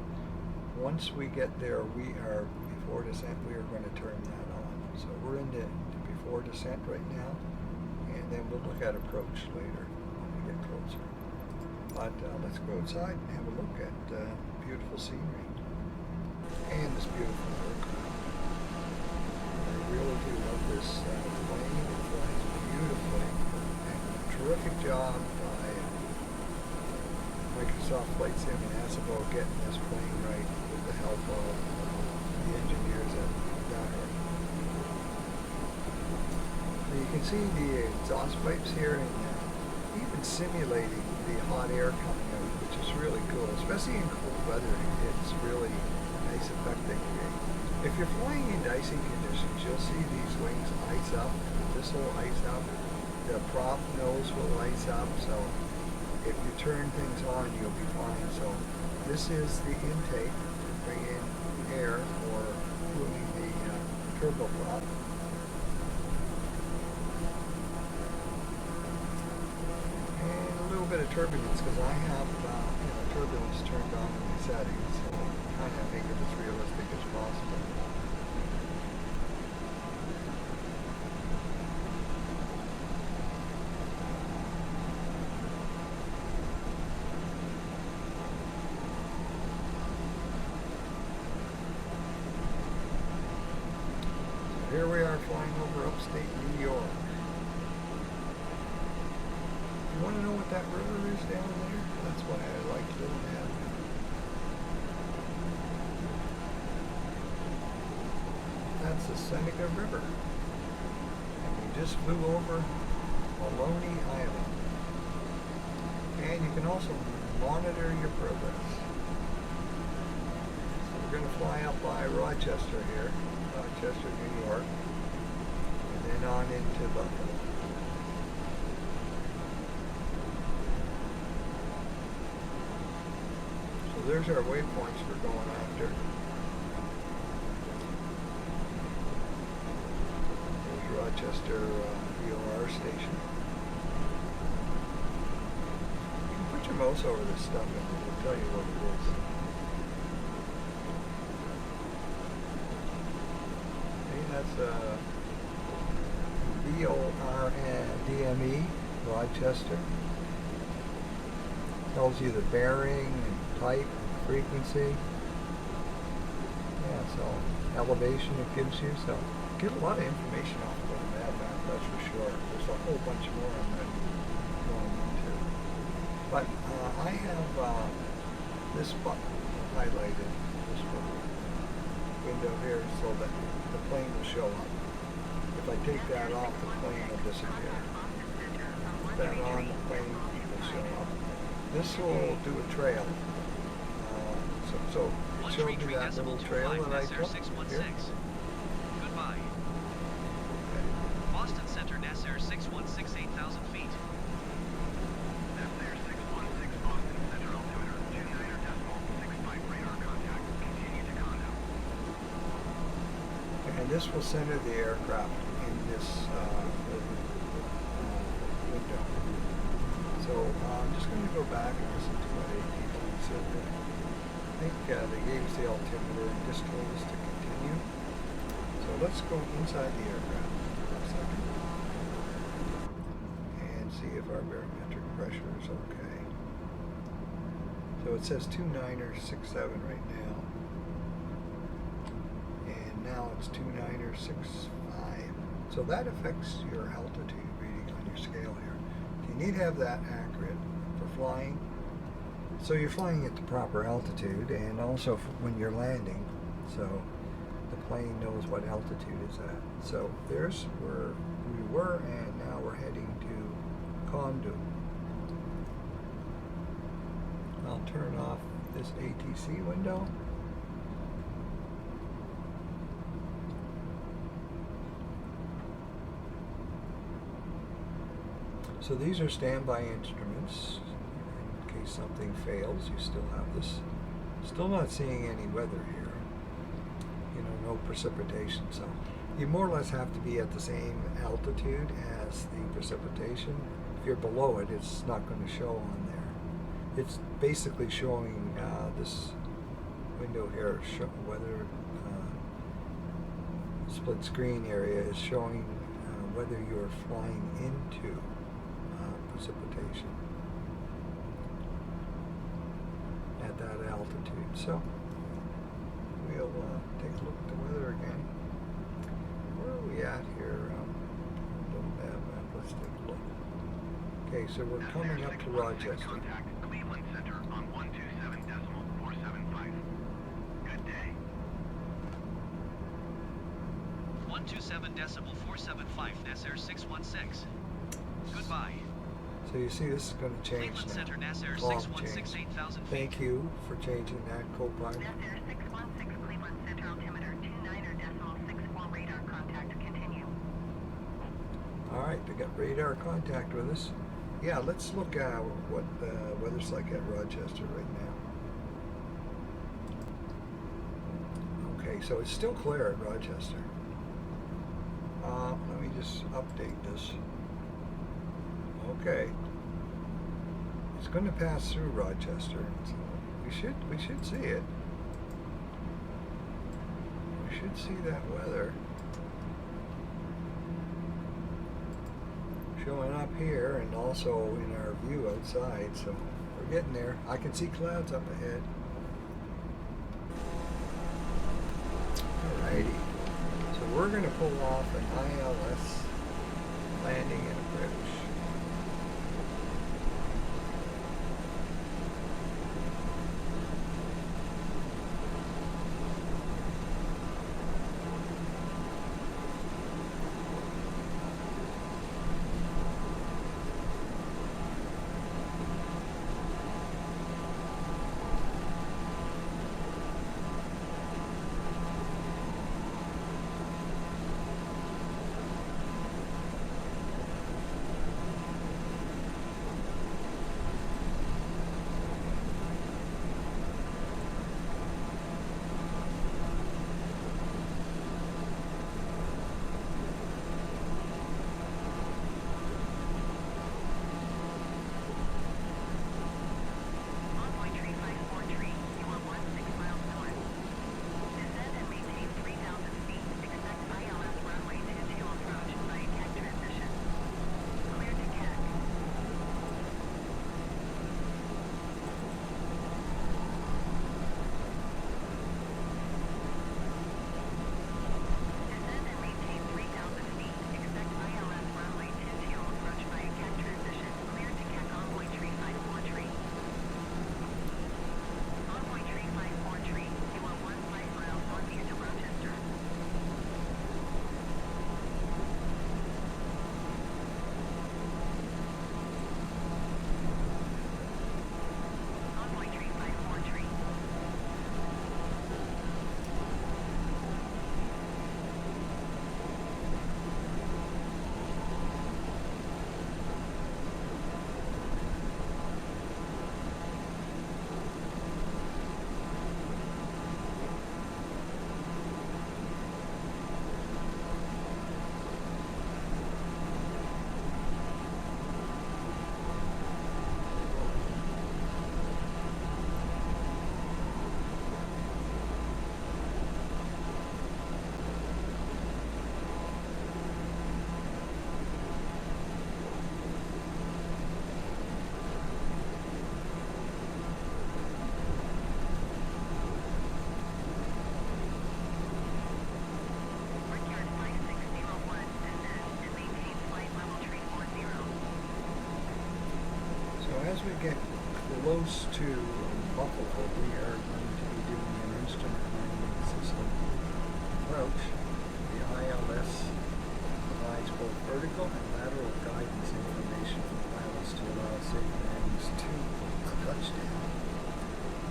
Once we get there, we are before descent, we are going to turn that on. So we're into before descent right now, and then we'll look at approach later when we get closer. But let's go outside and have a look at beautiful scenery and this beautiful aircraft. I really do love this plane. It flies beautifully. And a terrific job by Microsoft Flight Sim and Asimo getting this plane right with the help of the engineers at Niagara. You can see the exhaust pipes here and even simulating the hot air coming out, which is really cool, especially in cold weather. It's really a nice effect they create. If you're flying in icy conditions, you'll see these wings ice up. This will ice up. The prop nose will ice up. So if you turn things on, you'll be fine. So this is the intake to bring in air for cooling the turboprop. And a little bit of turbulence because I have turbulence turned on in the settings. So kind of make it as realistic as possible. Here we are flying over upstate New York. You want to know what that river is down there? That's why I like doing that. That's the Seneca River. And we just flew over Maloney Island. And you can also monitor your progress. So we're going to fly up by Rochester here. Rochester, New York, and then on into Buffalo. So there's our waypoints we're going after. There's Rochester VOR station. You can put your mouse over this stuff and it will tell you what it is. That's VORDME, Rochester. Tells you the bearing and type and frequency. Yeah, so elevation it gives you. So get a lot of information off of that map, that's for sure. There's a whole bunch more I'm going into. But I have this button highlighted, this window here, so that the plane will show up. If I take that off, the plane will disappear. Put that on, the plane will show up. This will do a trail. So it showed me that little trail that I took here. Goodbye. Okay. Boston Center, Nasser 616, 8,000 feet. Nasser 616 Boston Center, altimeter 29.65 radar contact. Continue to contact. this will center the aircraft in this window. So I'm just going to go back and listen to what ATC said there. I think they gave us the altimeter and just told us to continue. So let's go inside the aircraft for a second and see if our barometric pressure is okay. So it says 2967 right now. And now it's 2965. So that affects your altitude reading on your scale here. You need to have that accurate for flying. So you're flying at the proper altitude, and also when you're landing, so the plane knows what altitude is at. So there's where we were, and now we're heading to Condu. I'll turn off this ATC window. So these are standby instruments. In case something fails, you still have this. Still not seeing any weather here. You know, no precipitation. So you more or less have to be at the same altitude as the precipitation. If you're below it, it's not going to show on there. It's basically showing this window here, weather split screen area is showing whether you're flying into precipitation at that altitude. So we'll take a look at the weather again. Where are we at here? Little map. Let's take a look. Okay, so we're coming up to Rochester. Contact Cleveland Center on 127.475. Good day. 127.475, NASAir 616. Goodbye. So you see this is going to change Cleveland now. Center, NASAir Clock 616, change. 8,000 feet. Thank you for changing that, co-pilot. NASAir 616 Cleveland Center altimeter 29.64 radar contact continue. All right, we got radar contact with us. Yeah, let's look at what the weather's like at Rochester right now. Okay, so it's still clear at Rochester. Let me just update this. Okay, it's going to pass through Rochester. So we should see it. We should see that weather showing up here and also in our view outside. So we're getting there. I can see clouds up ahead. Alrighty. So we're going to pull off an ILS landing and approach. as we get close to Buffalo, we are going to be doing an instrument landing system approach. The ILS provides both vertical and lateral guidance information for pilots to allow safe landings to touchdown.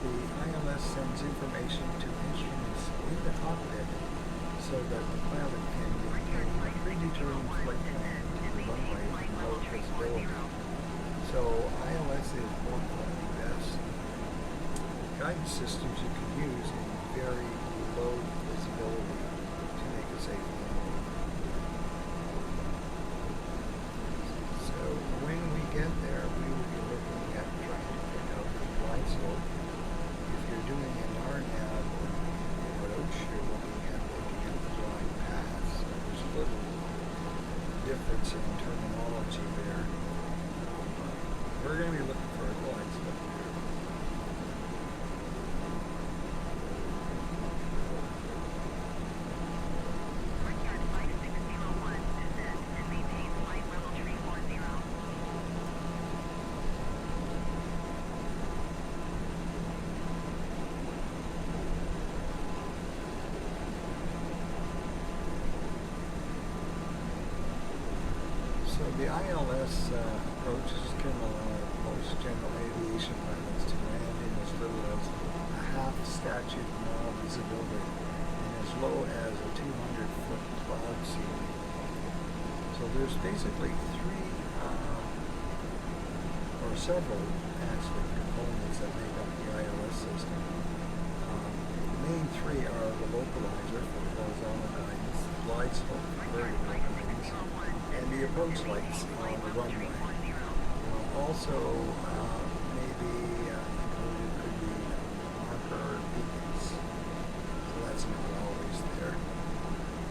The ILS sends information to instruments in the cockpit so that the pilot can maintain a predetermined flight plan to the runway with low visibility. So ILS is one of the best guidance systems you can use in very low visibility to make a safe landing. So when we get there, we will be looking at trying to pick out the glide slope. If you're doing an RNAV approach, you're looking at the glide path. So there's a little difference in terminology there. We're going to be looking for a glide slope here. Brickyard 5601, descend and maintain flight level 340. So the ILS approach is going to allow most general aviation pilots to land in as little as a half statute mile visibility and as low as a 200-foot cloud ceiling. So there's basically three or several actually components that make up the ILS system. The main three are the localizer for horizontal guidance, the glide slope for vertical guidance, and the approach lights on the runway. Also, maybe included could be marker beacons. So that's not always there.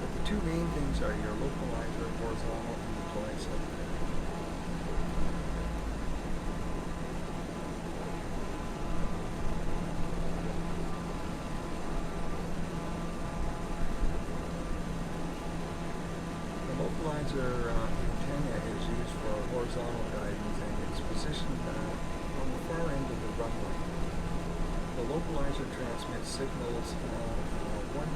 But the two main things are your localizer, horizontal, and the glide slope. The localizer antenna is used for horizontal guidance and it's positioned on the far end of the runway. The localizer transmits signals on 108.1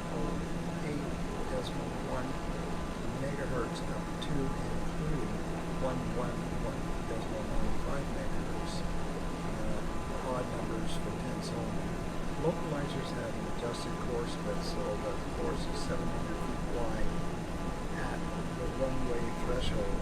megahertz up to and including 111.95 megahertz, odd numbers for tenths only. Localizers have an adjusted course width, so the course is 700 feet wide at the runway threshold.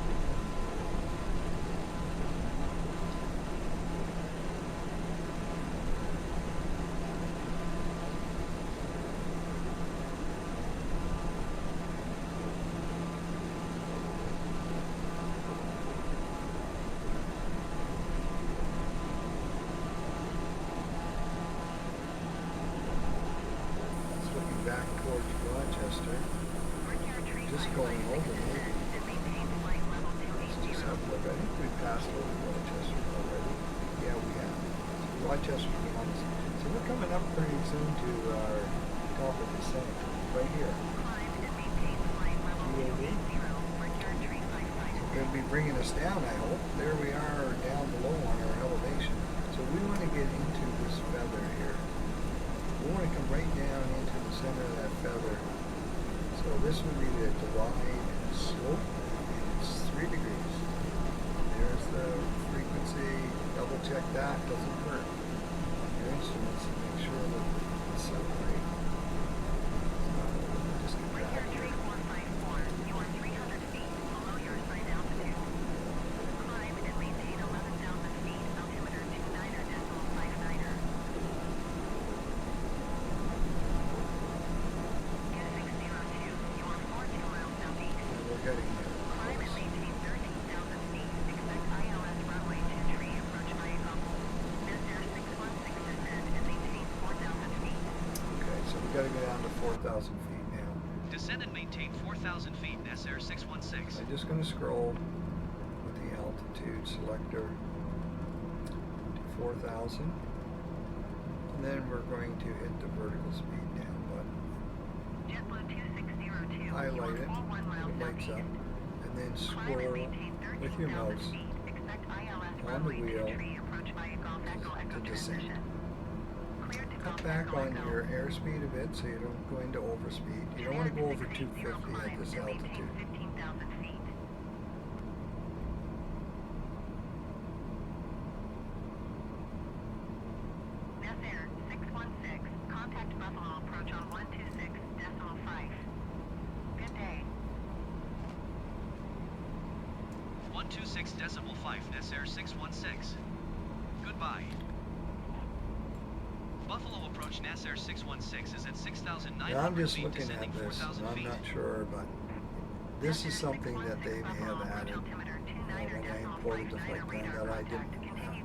It's looking back towards Rochester. Just going over maybe. Let's just have a look. I think we passed over Rochester already. Yeah, we have. Rochester behind us. So we're coming up pretty soon to our top of descent. Right here. UAV. They'll be bringing us down, I hope. There we are down below on our elevation. So we want to get into this feather here. We want to come right down into the center of that feather. So this would be the divide slope, and it's 3 degrees. There's the frequency. Double check that, doesn't hurt on your instruments and make sure that it's set right. Just get back here. You are 300 feet below your assigned altitude. Climb and maintain 11,000 feet, altimeter 29.59er. 2602, you are 42 miles southeast. And we're getting there. Climb and maintain 13,000 feet. Expect ILS runway 23 approach Takeoff. Air 616 descend and maintain 4,000 feet. Okay, so we got to go down to 4,000 feet now. Descend and maintain 4,000 feet, SR 616. I'm just going to scroll with the altitude selector to 4,000. And then we're going to hit the vertical speed down button. JetBlue 2602. Highlight it, you are 41 miles it lights up, southeast. and then Climb and scroll maintain with your 13,000 mouse feet. Expect ILS on the wheel to descend. Cut back on your airspeed a bit so you don't go into overspeed. You don't want to go over 250 at this altitude. 15,000 feet. Air 616, contact Buffalo approach on 126.5. Good day. 126.5, Air 616. Goodbye. Buffalo approach Air 616 is at 6,900 Now I'm just feet, looking descending at this, 4,000 and I'm feet. not sure, but this is something that they may have added when I imported the flight plan that I didn't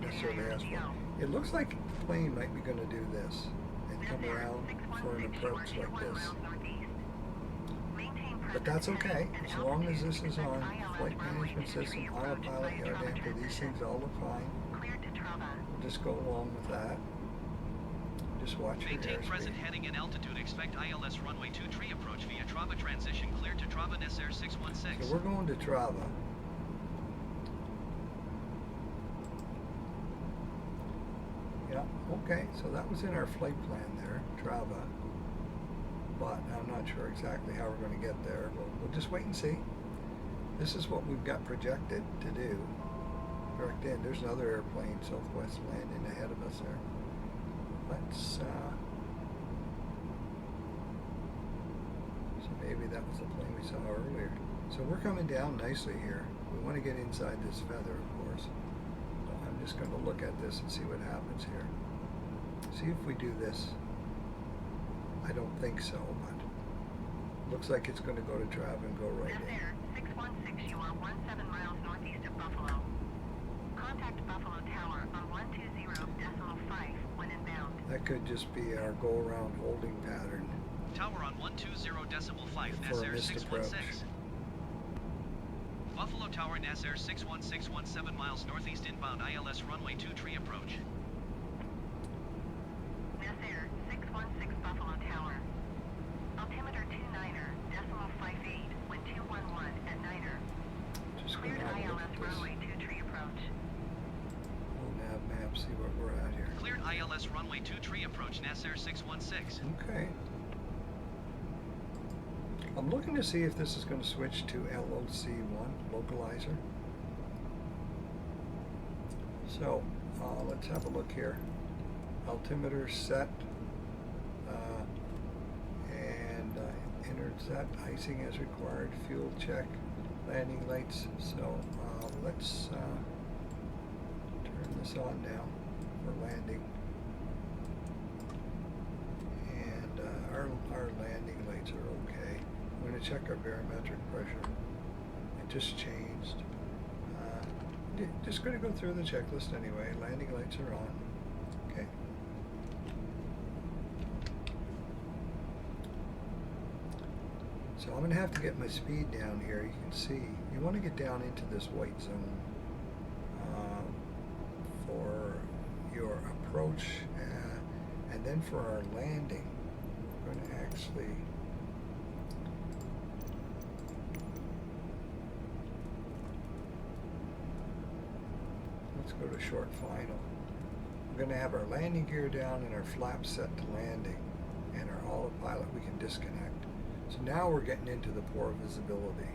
necessarily ask for. It looks like the plane might be going to do this and come around for an approach like this. But that's okay, as long as this is on flight management system, autopilot, yard damper, these things all look fine. We'll just go along with that. Just watch your Maintain airspeed. present heading and altitude. Expect ILS runway 23 approach via Trava transition clear to Trava Air 616. So we're going to Trava. Yeah, okay, so that was in our flight plan there, Trava. But I'm not sure exactly how we're going to get there. We'll just wait and see. This is what we've got projected to do. Direct in. There's another airplane, Southwest, landing ahead of us there. Let's, so maybe that was the plane we saw earlier. So we're coming down nicely here. We want to get inside this feather, of course. So I'm just going to look at this and see what happens here. See if we do this. I don't think so, but looks like it's going to go to Trav and go right in. Air 616, you are 17 miles northeast of Buffalo. Contact Buffalo Tower on 120.5 when inbound. That could just be our go-around holding pattern. Tower on 120.5, For a Air missed 616. Buffalo Tower, Air 616, 17 miles northeast inbound ILS runway 23 approach. Air 616 Buffalo Tower. Altimeter 29.58, wind 211 at 9er. Just going Cleared to have a look ILS at this. runway 23 approach. We'll nav map, see what we're at here. Cleared ILS runway 23 approach, Air 616. Okay. I'm looking to see if this is going to switch to LOC1, localizer. So, let's have a look here. Altimeter set, and entered set, icing as required, fuel check, landing lights. So, let's turn this on now for landing. And our landing lights are okay. I'm going to check our barometric pressure. It just changed. Just going to go through the checklist anyway. Landing lights are on. Okay. So I'm going to have to get my speed down here. You can see you want to get down into this white zone for your approach, and then for our landing. We're going to actually let's go to short final. We're going to have our landing gear down and our flaps set to landing, and our autopilot we can disconnect. So now we're getting into the poor visibility.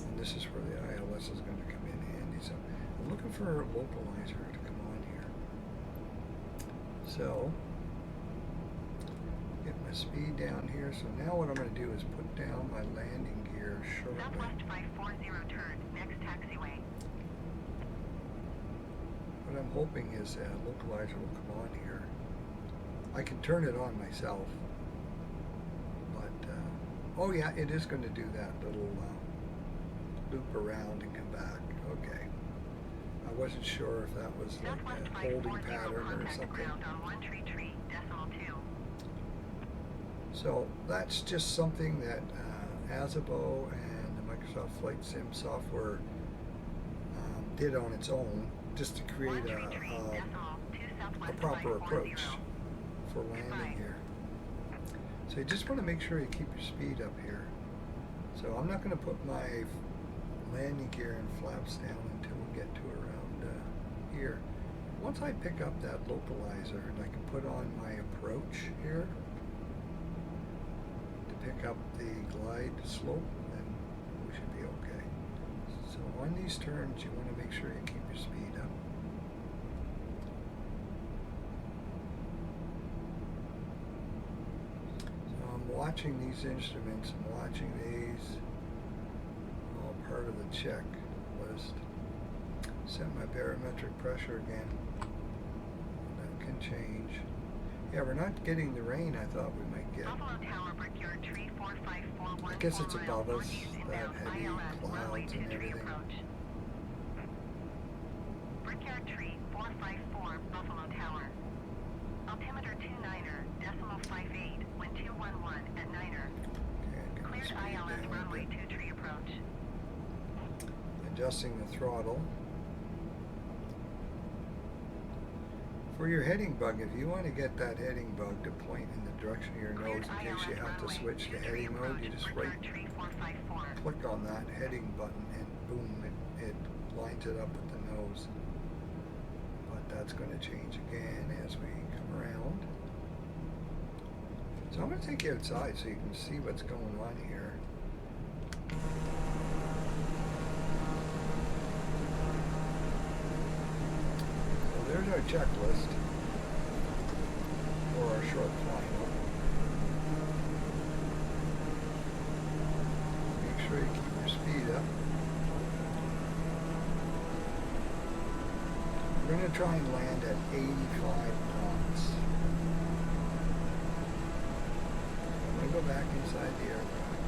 And this is where the ILS is going to come in handy. So I'm looking for a localizer to come on here. So get my speed down here. So now what I'm going to do is put down my landing gear shortly. Southwest 540 turn, next taxiway. What I'm hoping is that localizer will come on here. I can turn it on myself, but oh yeah, it is going to do that little loop around and come back. Okay, I wasn't sure if that was like a holding pattern or something. So that's just something that Azibo and the Microsoft Flight Sim software did on its own, just to create a proper approach for landing here. So you just want to make sure you keep your speed up here. So I'm not going to put my landing gear and flaps down until we get to around here. Once I pick up that localizer and I can put on my approach here to pick up the glide slope, then we should be okay. So on these turns, you want to make sure you keep your speed up. So I'm watching these instruments, I'm watching these, all part of the checklist. Set my barometric pressure again. That can change. Yeah, we're not getting the rain I thought we might get. Buffalo Tower, Brickyard Tree 45414 I guess it's above us, northeast that inbound heavy ILS runway clouds and 23 everything. approach. Brickyard Tree 454 Buffalo Tower. Altimeter 29er, decimal 58, wind 211 at 9er. Okay, get my Cleared speed ILS down a runway bit. 23 approach. Adjusting the throttle. For your heading bug, if you want to get that heading bug to point in the direction of your nose in case you have to switch to heading mode, you just right click on that heading button and boom, it lines it up with the nose. But that's going to change again as we come around. So I'm going to take you outside so you can see what's going on here. There's our checklist for our short final. Make sure you keep your speed up. We're going to try and land at 85 knots. I'm going to go back inside the aircraft.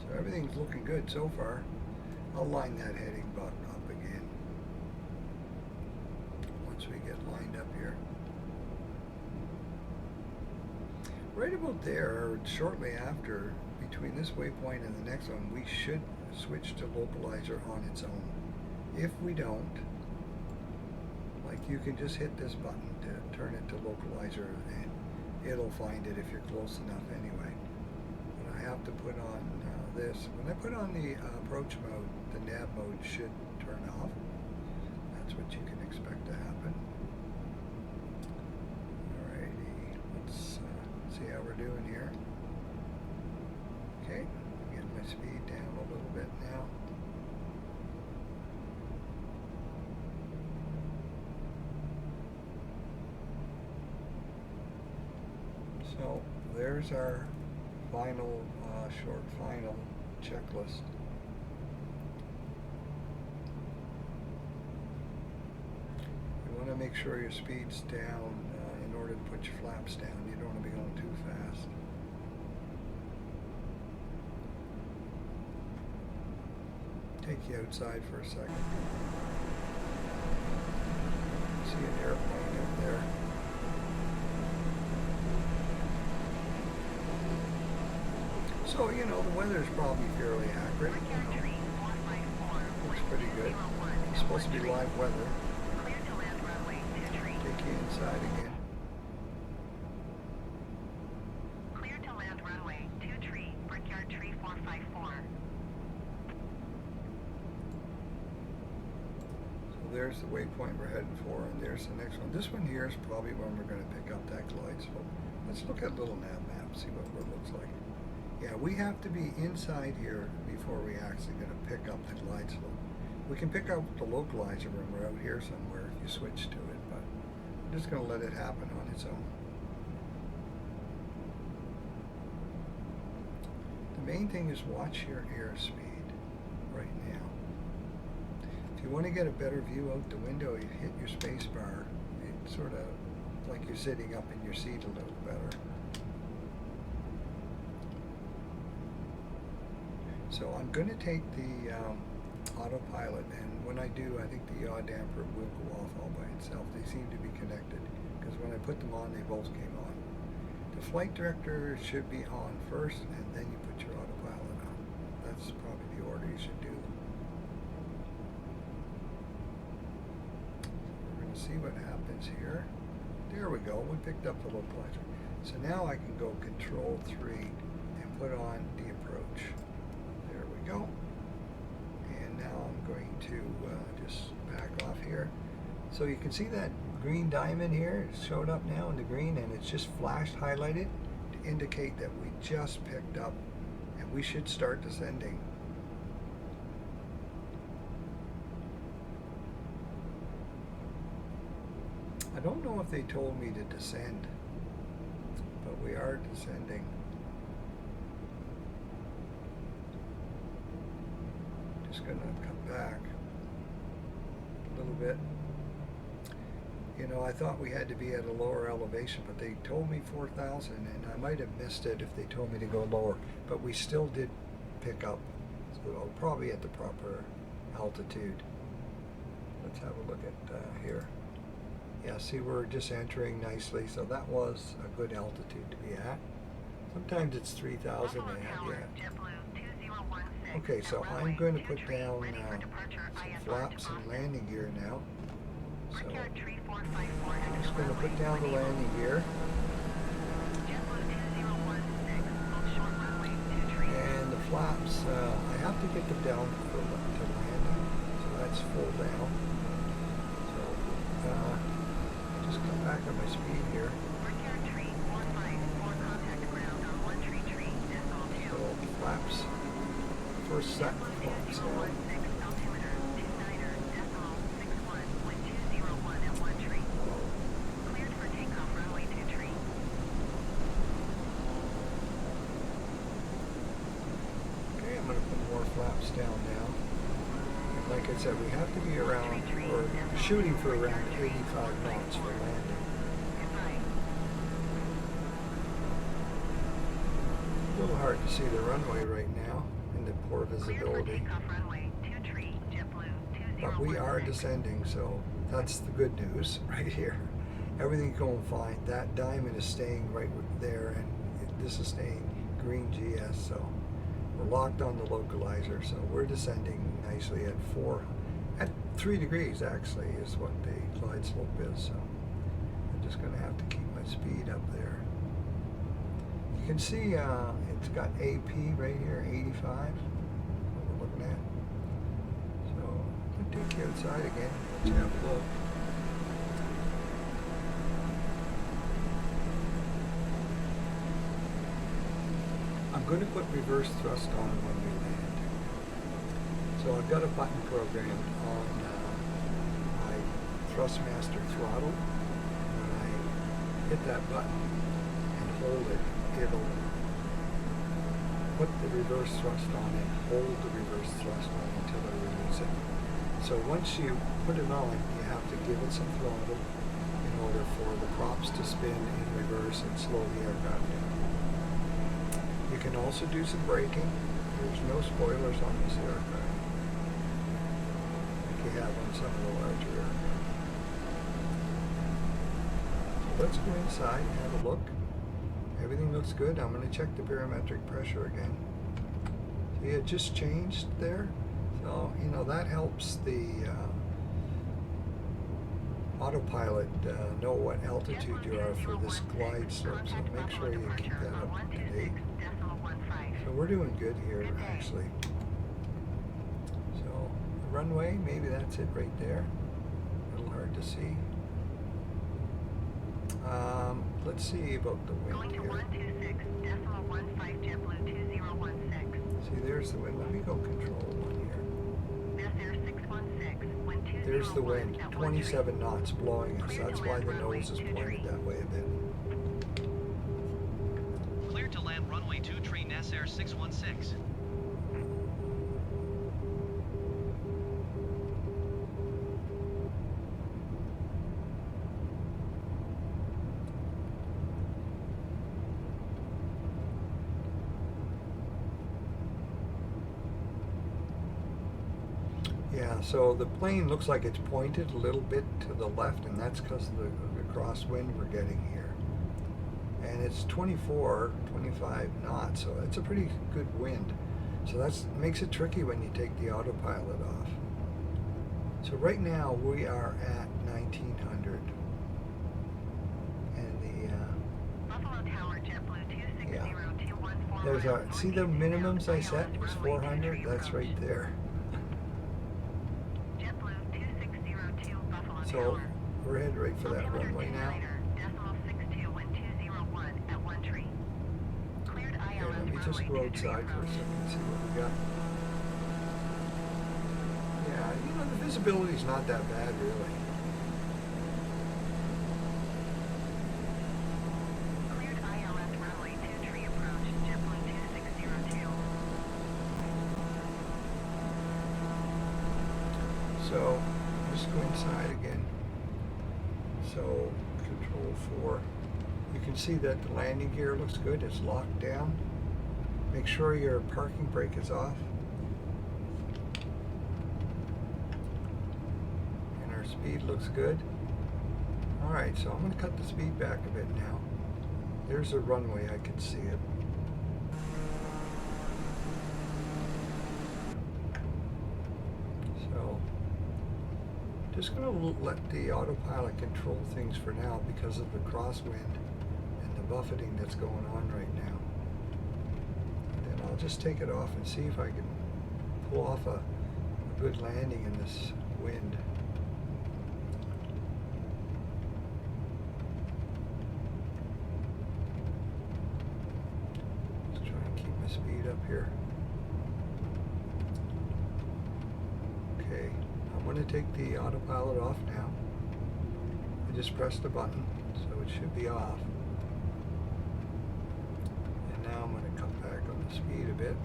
So everything's looking good so far. I'll line that heading bug up again once we get lined up here. Right about there, or shortly after, between this waypoint and the next one, we should switch to localizer on its own. If we don't, like, you can just hit this button to turn it to localizer and it'll find it if you're close enough anyway. But I have to put on this. When I put on the approach mode, the nav mode should turn off. That's what you can expect to happen. Alrighty, let's see how we're doing here. Okay, getting my speed down a little bit now. So there's our final, short final checklist. You want to make sure your speed's down in order to put your flaps down. You don't want to be going too fast. Take you outside for a second. See an airplane up there. So, you know, the weather's probably fairly accurate. You know, looks pretty good. It's supposed to be live weather. Take you inside again. Clear to land runway 23, Brickyard Tree 454. So there's the waypoint we're heading for, and there's the next one. This one here is probably when we're going to pick up that glide slope. Let's look at little nav map, see what it looks like. Yeah, we have to be inside here before we actually going to pick up the glide slope. We can pick up the localizer when we're out here somewhere if you switch to it, but I'm just going to let it happen on its own. The main thing is watch your airspeed right now. If you want to get a better view out the window, you hit your space bar. It's sort of like you're sitting up in your seat a little better. So I'm going to take the autopilot, and when I do, I think the yaw damper will go off all by itself. They seem to be connected, because when I put them on, they both came on. The flight director should be on first, and then you put your autopilot on. That's probably the order you should do them. We're going to see what happens here. There we go. We picked up the localizer. So now I can go Control 3 and put on the approach. There we go. And now I'm going to just back off here. So you can see that green diamond here. It showed up now in the green, and it's just flashed highlighted to indicate that we just picked up, and we should start descending. I don't know if they told me to descend, but we are descending. Just gonna come back a little bit. You know, I thought we had to be at a lower elevation, but they told me 4,000, and I might have missed it if they told me to go lower, but we still did pick up, so probably at the proper altitude. Let's have a look at here. Yeah, see, we're just entering nicely, so that was a good altitude to be at. Sometimes it's 3,000 and yeah. Okay, so I'm going to put down some flaps and landing gear now. So I'm just going to put down the landing gear. And the flaps, I have to get them down to landing, so that's full down. So just come back on my speed here. So flaps, first set of flaps down. Okay, I'm going to put more flaps down now. And like I said, we have to be around, or shooting for around 85 knots for landing. A little hard to see the runway right now in the poor visibility. But we are descending, so that's the good news right here. Everything's going fine. That diamond is staying right there, and this is staying green GS, so we're locked on the localizer, so we're descending nicely at 3 degrees actually is what the glide slope is, so I'm just going to have to keep my speed up there. You can see it's got AP right here, 85, what we're looking at. So I'll take you outside again, let's have a look. I'm going to put reverse thrust on when we land. So I've got a button programmed on my Thrustmaster throttle. When I hit that button and hold it, it'll put the reverse thrust on and hold the reverse thrust on until I release it. So once you put it on, you have to give it some throttle in order for the props to spin in reverse and slow the aircraft down. You can also do some braking. There's no spoilers on this aircraft, like you have on some of the larger aircraft. So let's go inside and have a look. Everything looks good. I'm going to check the barometric pressure again. See, it just changed there. So, you know, that helps the Autopilot know what altitude you are for this glide slope. So make sure you keep that up to date. So we're doing good here, actually. So the runway, maybe that's it right there. A little hard to see. Let's see about the wind here. See, there's the wind. Let me go control one here. There's the wind, 27 knots blowing us. That's why the nose is pointed that way a bit. Cleared to land runway 23 Nasser 616. Yeah, so the plane looks like it's pointed a little bit to the left, and that's because of the crosswind we're getting here. And it's 24, 25 knots, so it's a pretty good wind. So that makes it tricky when you take the autopilot off. So right now we are at 1900. And the Buffalo Tower, JetBlue 260 yeah. 214 There's our, see the minimums I set was 400? That's right there. JetBlue 2602 Buffalo So Tower. we're headed right for that Altimeter runway now. 29.62 wind 201 at 1 tree. Cleared Okay, ILS let me just runway go 23 outside for a approach. second and see what we got. Yeah, you know, the visibility's not that bad, really. Cleared ILS runway 2 tree approach. JetBlue 2602. So, just go inside again. So, control 4. You can see that the landing gear looks good. It's locked down. Make sure your parking brake is off. And our speed looks good. Alright, so I'm going to cut the speed back a bit now. There's a runway, I can see it. So, just going to let the autopilot control things for now because of the crosswind and the buffeting that's going on right now. And then I'll just take it off and see if I can pull off a good landing in this wind. Let's try and keep my speed up here. Okay, I'm going to take the autopilot off now. I just pressed a button, so it should be off. And now I'm going to cut back on the speed a bit.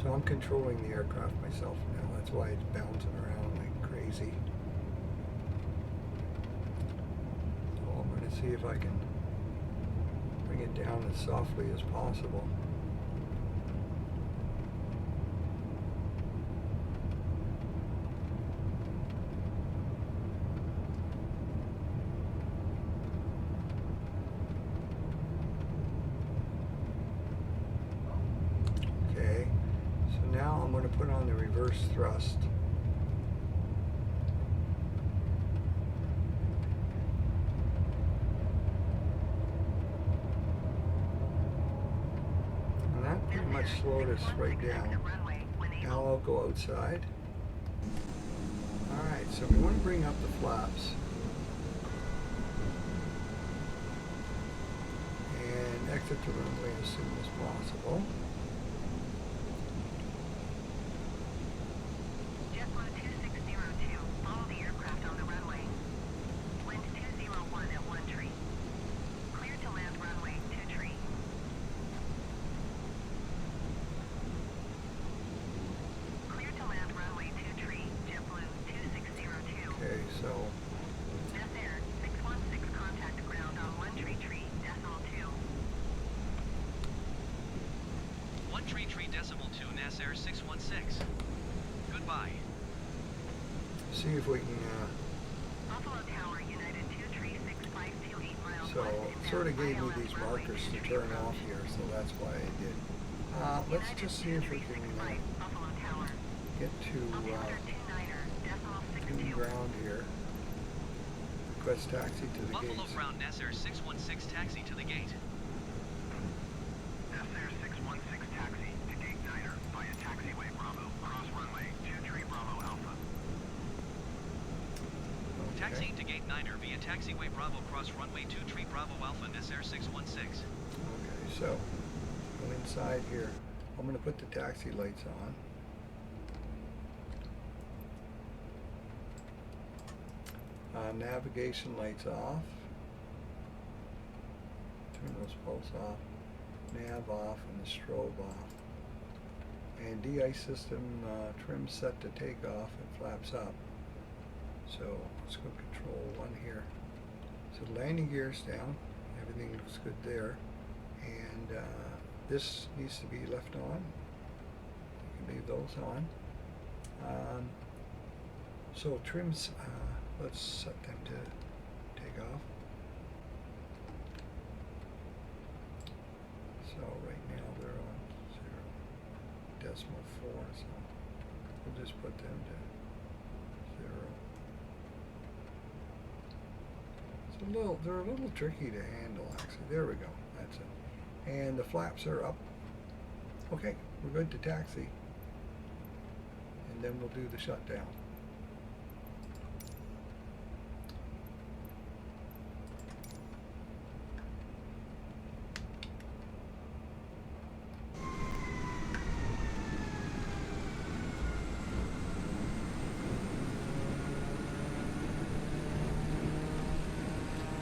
So I'm controlling the aircraft myself now. That's why it's bouncing around like crazy. So I'm going to see if I can bring it down as softly as possible. Okay, so now I'm going to put on the reverse thrust. And that pretty much slowed us right down. Now I'll go outside. Alright, so we want to bring up the flaps. And exit the runway as soon as possible. JetBlue 2602. Follow the aircraft on the runway. Wind 201 at 1 tree. Clear to land runway 2 tree. Clear to land runway 2 tree. JetBlue 2602. Okay, so NASAir 616 contact ground on 1 tree 2. 1 tree 2 NASAir 616. Goodbye. see if we can, Buffalo Tower United 2 tree 6528 miles so west it sort of gave me ILS these runway markers to 2 turn approach. off here, so that's why I did. Let's United just see if we can 2365 Buffalo Tower. get to Altimeter 29er, decimal clean 62. ground here. Request taxi to the Buffalo gates. ground NASAir 616 taxi to the gate. NASAir 616 taxi to gate 9er via taxiway Bravo, cross runway 23 Bravo Alpha. Taxiing to gate 9er via taxiway Bravo cross runway 23 Bravo Alpha NASAir 616. Okay, so go inside here. I'm going to put the taxi lights on. Navigation lights off. Turn those bolts off. Nav off and the strobe off. And de-ice system trim set to take off and flaps up. So let's go control 1 here. So the landing gear's down. Everything looks good there. And this needs to be left on. You can leave those on. So trims, let's set them to take off. So right now they're on 0.4, so we'll just put them to 0. It's a little, they're a little tricky to handle actually. There we go, that's it. And the flaps are up. Okay, we're good to taxi. And then we'll do the shutdown.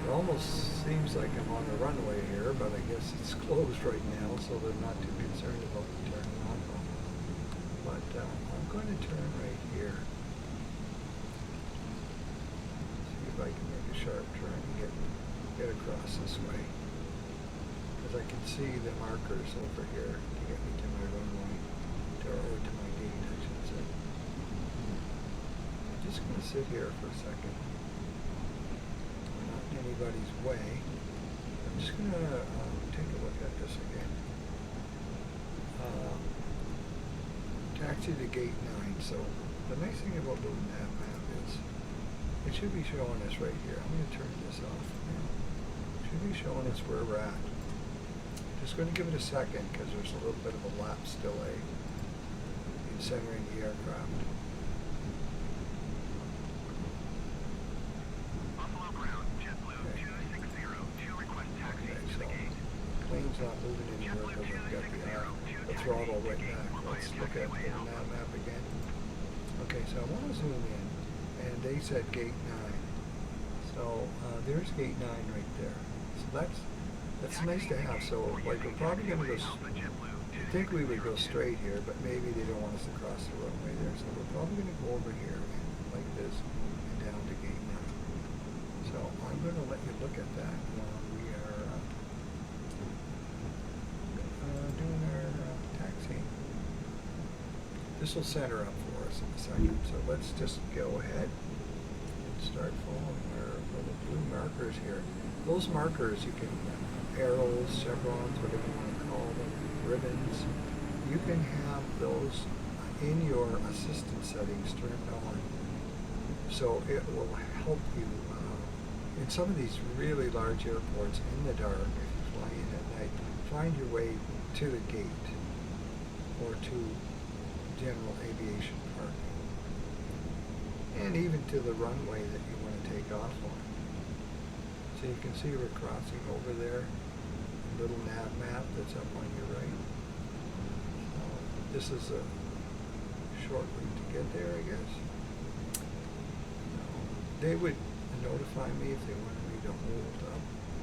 It almost seems like I'm on the runway here, but I guess it's closed right now, so they're not too concerned about me turning on. But I'm going to turn right here. See if I can make a sharp turn and get across this way. Because I can see the markers over here to get me to my runway, or to my gate, I should say. I'm just going to sit here for a second. Anybody's way. I'm just going to take a look at this again. Taxi to gate 9. So the nice thing about the nav map is it should be showing us right here. I'm going to turn this off now. It should be showing us where we're at. Just going to give it a second because there's a little bit of a lapse delay in centering the aircraft. Plane's not moving anywhere because I've got the throttle right back. Let's look at the nav map again. Okay, so I want to zoom in, and they said gate 9. So there's gate 9 right there. So that's nice to have. So like we're probably going to go. I think we would go straight here, but maybe they don't want us to cross the runway there. So we're probably going to go over here like this and down to gate 9. So I'm going to let you look at that while we are doing our taxiing. This will center up for us in a second. So let's just go ahead and start following our little blue markers here. Those markers, you can, arrows, chevrons, whatever you want to call them, ribbons, you can have those in your assistant settings turned on. So it will help you in some of these really large airports in the dark, if you fly in at night, find your way to the gate or to general aviation parking, and even to the runway that you want to take off on. So you can see we're crossing over there, a little nav map that's up on your right. So this is a short route to get there, I guess. They would notify me if they wanted me to hold up,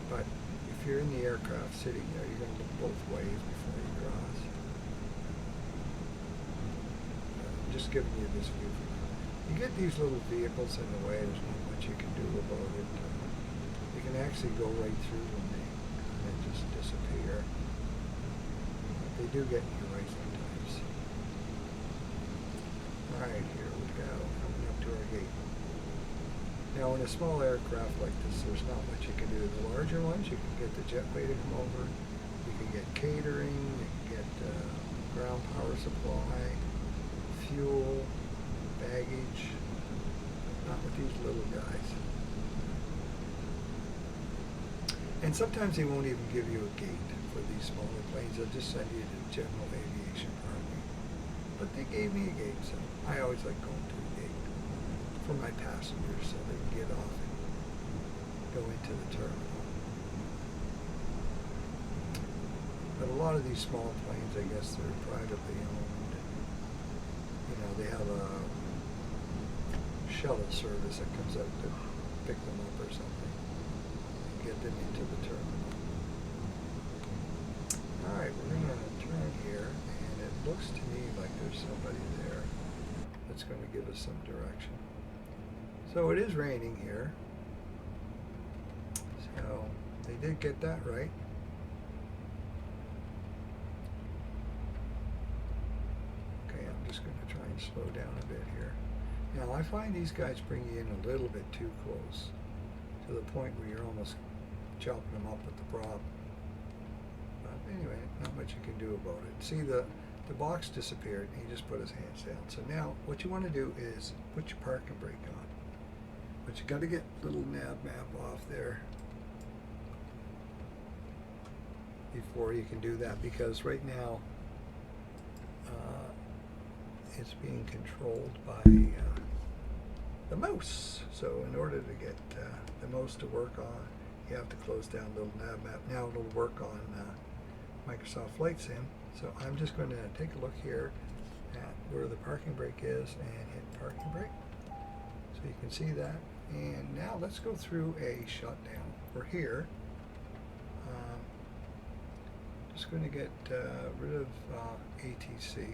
but if you're in the aircraft sitting there, you're going to look both ways before you cross. I'm just giving you this view. You get these little vehicles in the way, there's not much you can do about it. You can actually go right through them and then just disappear. But they do get in your way sometimes. Alright, here we go, coming up to our gate. Now, in a small aircraft like this, there's not much you can do. The larger ones, you can get the jetway to come over. You can get catering. You can get ground power supply, fuel, baggage. Not with these little guys. And sometimes they won't even give you a gate for these smaller planes. They'll just send you to general aviation parking. But they gave me a gate, so I always like going to a gate for my passengers so they can get off and go into the terminal. But a lot of these small planes, I guess they're privately owned. You know, they have a shuttle service that comes out to pick them up or something and get them into the terminal. Alright, we're going to turn here, and it looks to me like there's somebody there that's going to give us some direction. So it is raining here. So they did get that right. Okay, I'm just going to try and slow down a bit here. Now I find these guys bring you in a little bit too close to the point where you're almost chopping them up with the prop. But anyway, not much you can do about it. See, the box disappeared and he just put his hands down. So now what you want to do is put your parking brake on. But you got to get little nav map off there before you can do that, because right now is being controlled by the mouse. So in order to get the mouse to work on, you have to close down the little nav map. Now it'll work on Microsoft Flight Sim. So I'm just going to take a look here at where the parking brake is and hit parking brake. So you can see that. And now let's go through a shutdown. We're here. Just going to get rid of ATC.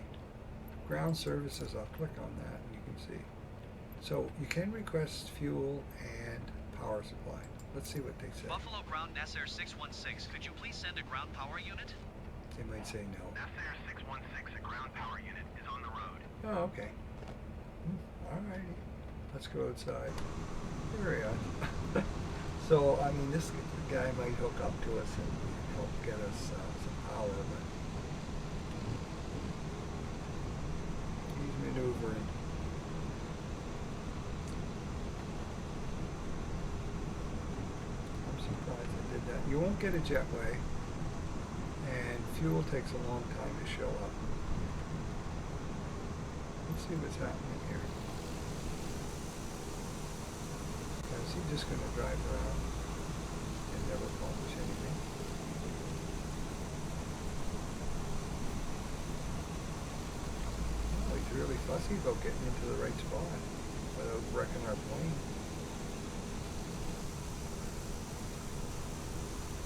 Ground services, I'll click on that and you can see. So you can request fuel and power supply. Let's see what they say. Buffalo Ground Nasser 616, could you please send a ground power unit? They might say no. Nasser 616, a ground power unit, is on the road. Oh, okay. Alrighty. Let's go outside. There we are. So, I mean, this guy might hook up to us and help get us some power, but he's maneuvering. I'm surprised I did that. You won't get a jetway, and fuel takes a long time to show up. Let's see what's happening here. Is he just going to drive around and never accomplish anything? Oh, he's really fussy about getting into the right spot without wrecking our plane.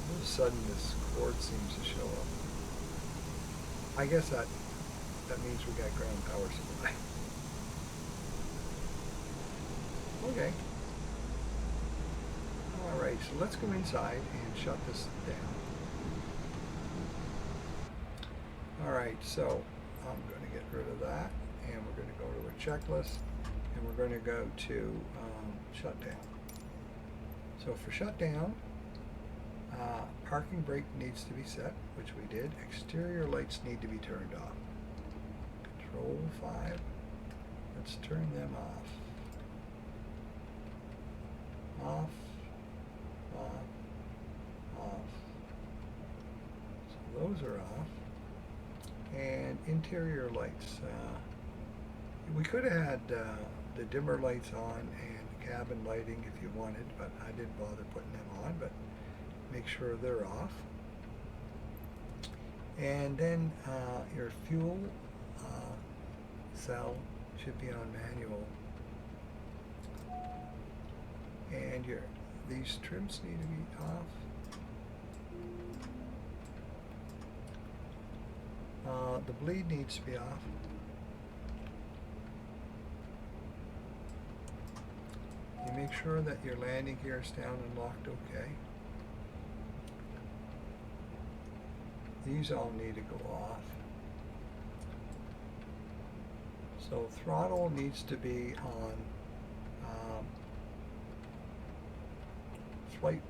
All of a sudden this cord seems to show up. I guess that means we got ground power supply. Okay. Alright, so let's go inside and shut this down. Alright, so I'm going to get rid of that, and we're going to go to a checklist, and we're going to go to shutdown. So for shutdown, parking brake needs to be set, which we did. Exterior lights need to be turned off. Control 5. Let's turn them off. Off. Off. So those are off. And interior lights. We could have had the dimmer lights on and cabin lighting if you wanted, but I didn't bother putting them on, but make sure they're off. And then your fuel cell should be on manual. And these trims need to be off. The bleed needs to be off. You make sure that your landing gear is down and locked okay. These all need to go off. So throttle needs to be on flight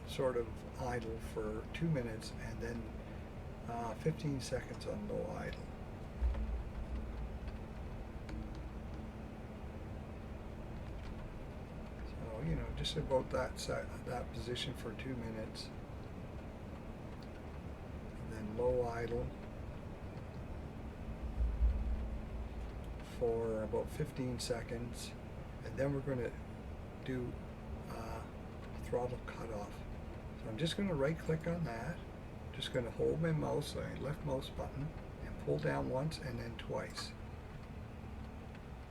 sort of idle for 2 minutes, and then 15 seconds on low idle. So, you know, just about that position for 2 minutes. And then low idle for about 15 seconds. And then we're going to do throttle cutoff. So I'm just going to right click on that. Just going to hold my mouse, left mouse button, and pull down once and then twice.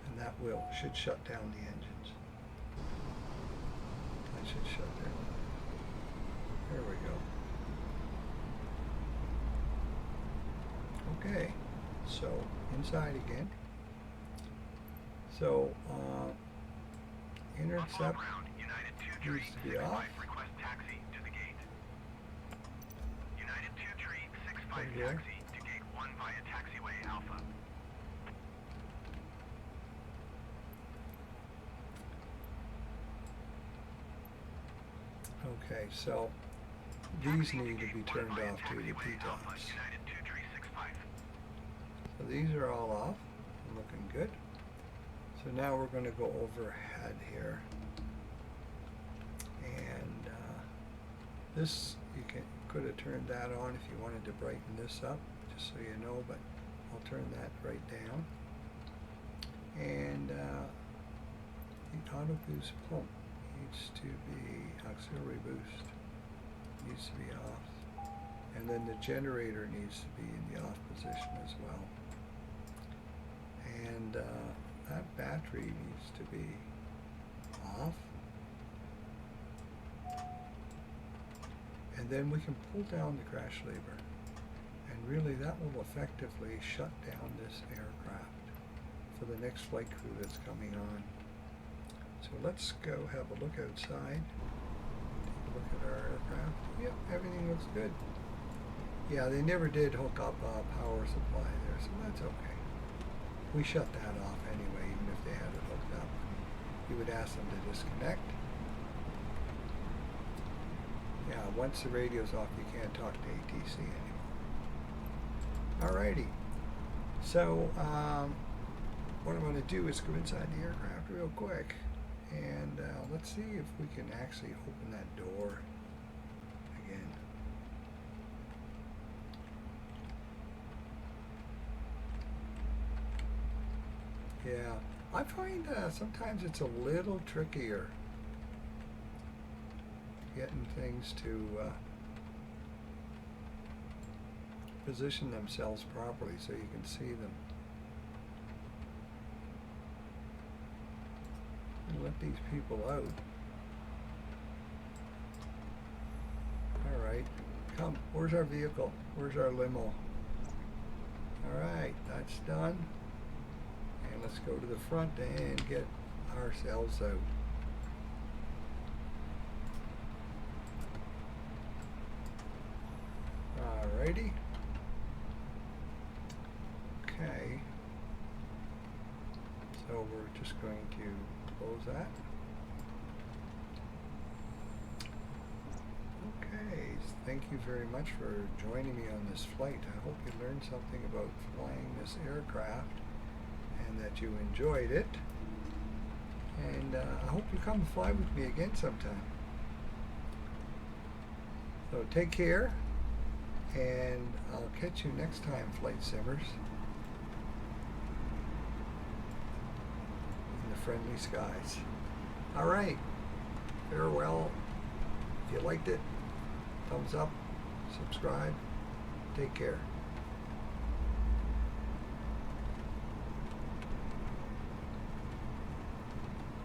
And that should shut down the engines. That should shut down. There we go. Okay, so inside again. So intercept needs to be off. Request taxi to the gate. United 2365 There you go. taxi to gate 1 via taxiway Alpha. Okay, so these need to be turned off to the P-tops. United 2365. So these are all off, looking good. So now we're going to go overhead here. And this, you could have turned that on if you wanted to brighten this up, just so you know, but I'll turn that right down. And the auto boost pump needs to be auxiliary boost, needs to be off. And then the generator needs to be in the off position as well. And that battery needs to be off. And then we can pull down the crash lever. And really that will effectively shut down this aircraft for the next flight crew that's coming on. So let's go have a look outside. Take a look at our aircraft. Yep, everything looks good. Yeah, they never did hook up a power supply there, so that's okay. We shut that off anyway, even if they had it hooked up. You would ask them to disconnect. Yeah, once the radio's off, you can't talk to ATC anymore. Alrighty. So, what I'm going to do is go inside the aircraft real quick. And let's see if we can actually open that door again. Yeah, I find sometimes it's a little trickier getting things to position themselves properly so you can see them. Let these people out. Alright, come, where's our vehicle? Where's our limo? Alright, that's done. And let's go to the front and get ourselves out. Alrighty. Okay. So we're just going to close that. Okay, thank you very much for joining me on this flight. I hope you learned something about flying this aircraft and that you enjoyed it. And I hope you come fly with me again sometime. So take care, and I'll catch you next time, Flight Simmers. Friendly skies. All right, farewell. If you liked it, thumbs up, subscribe, take care.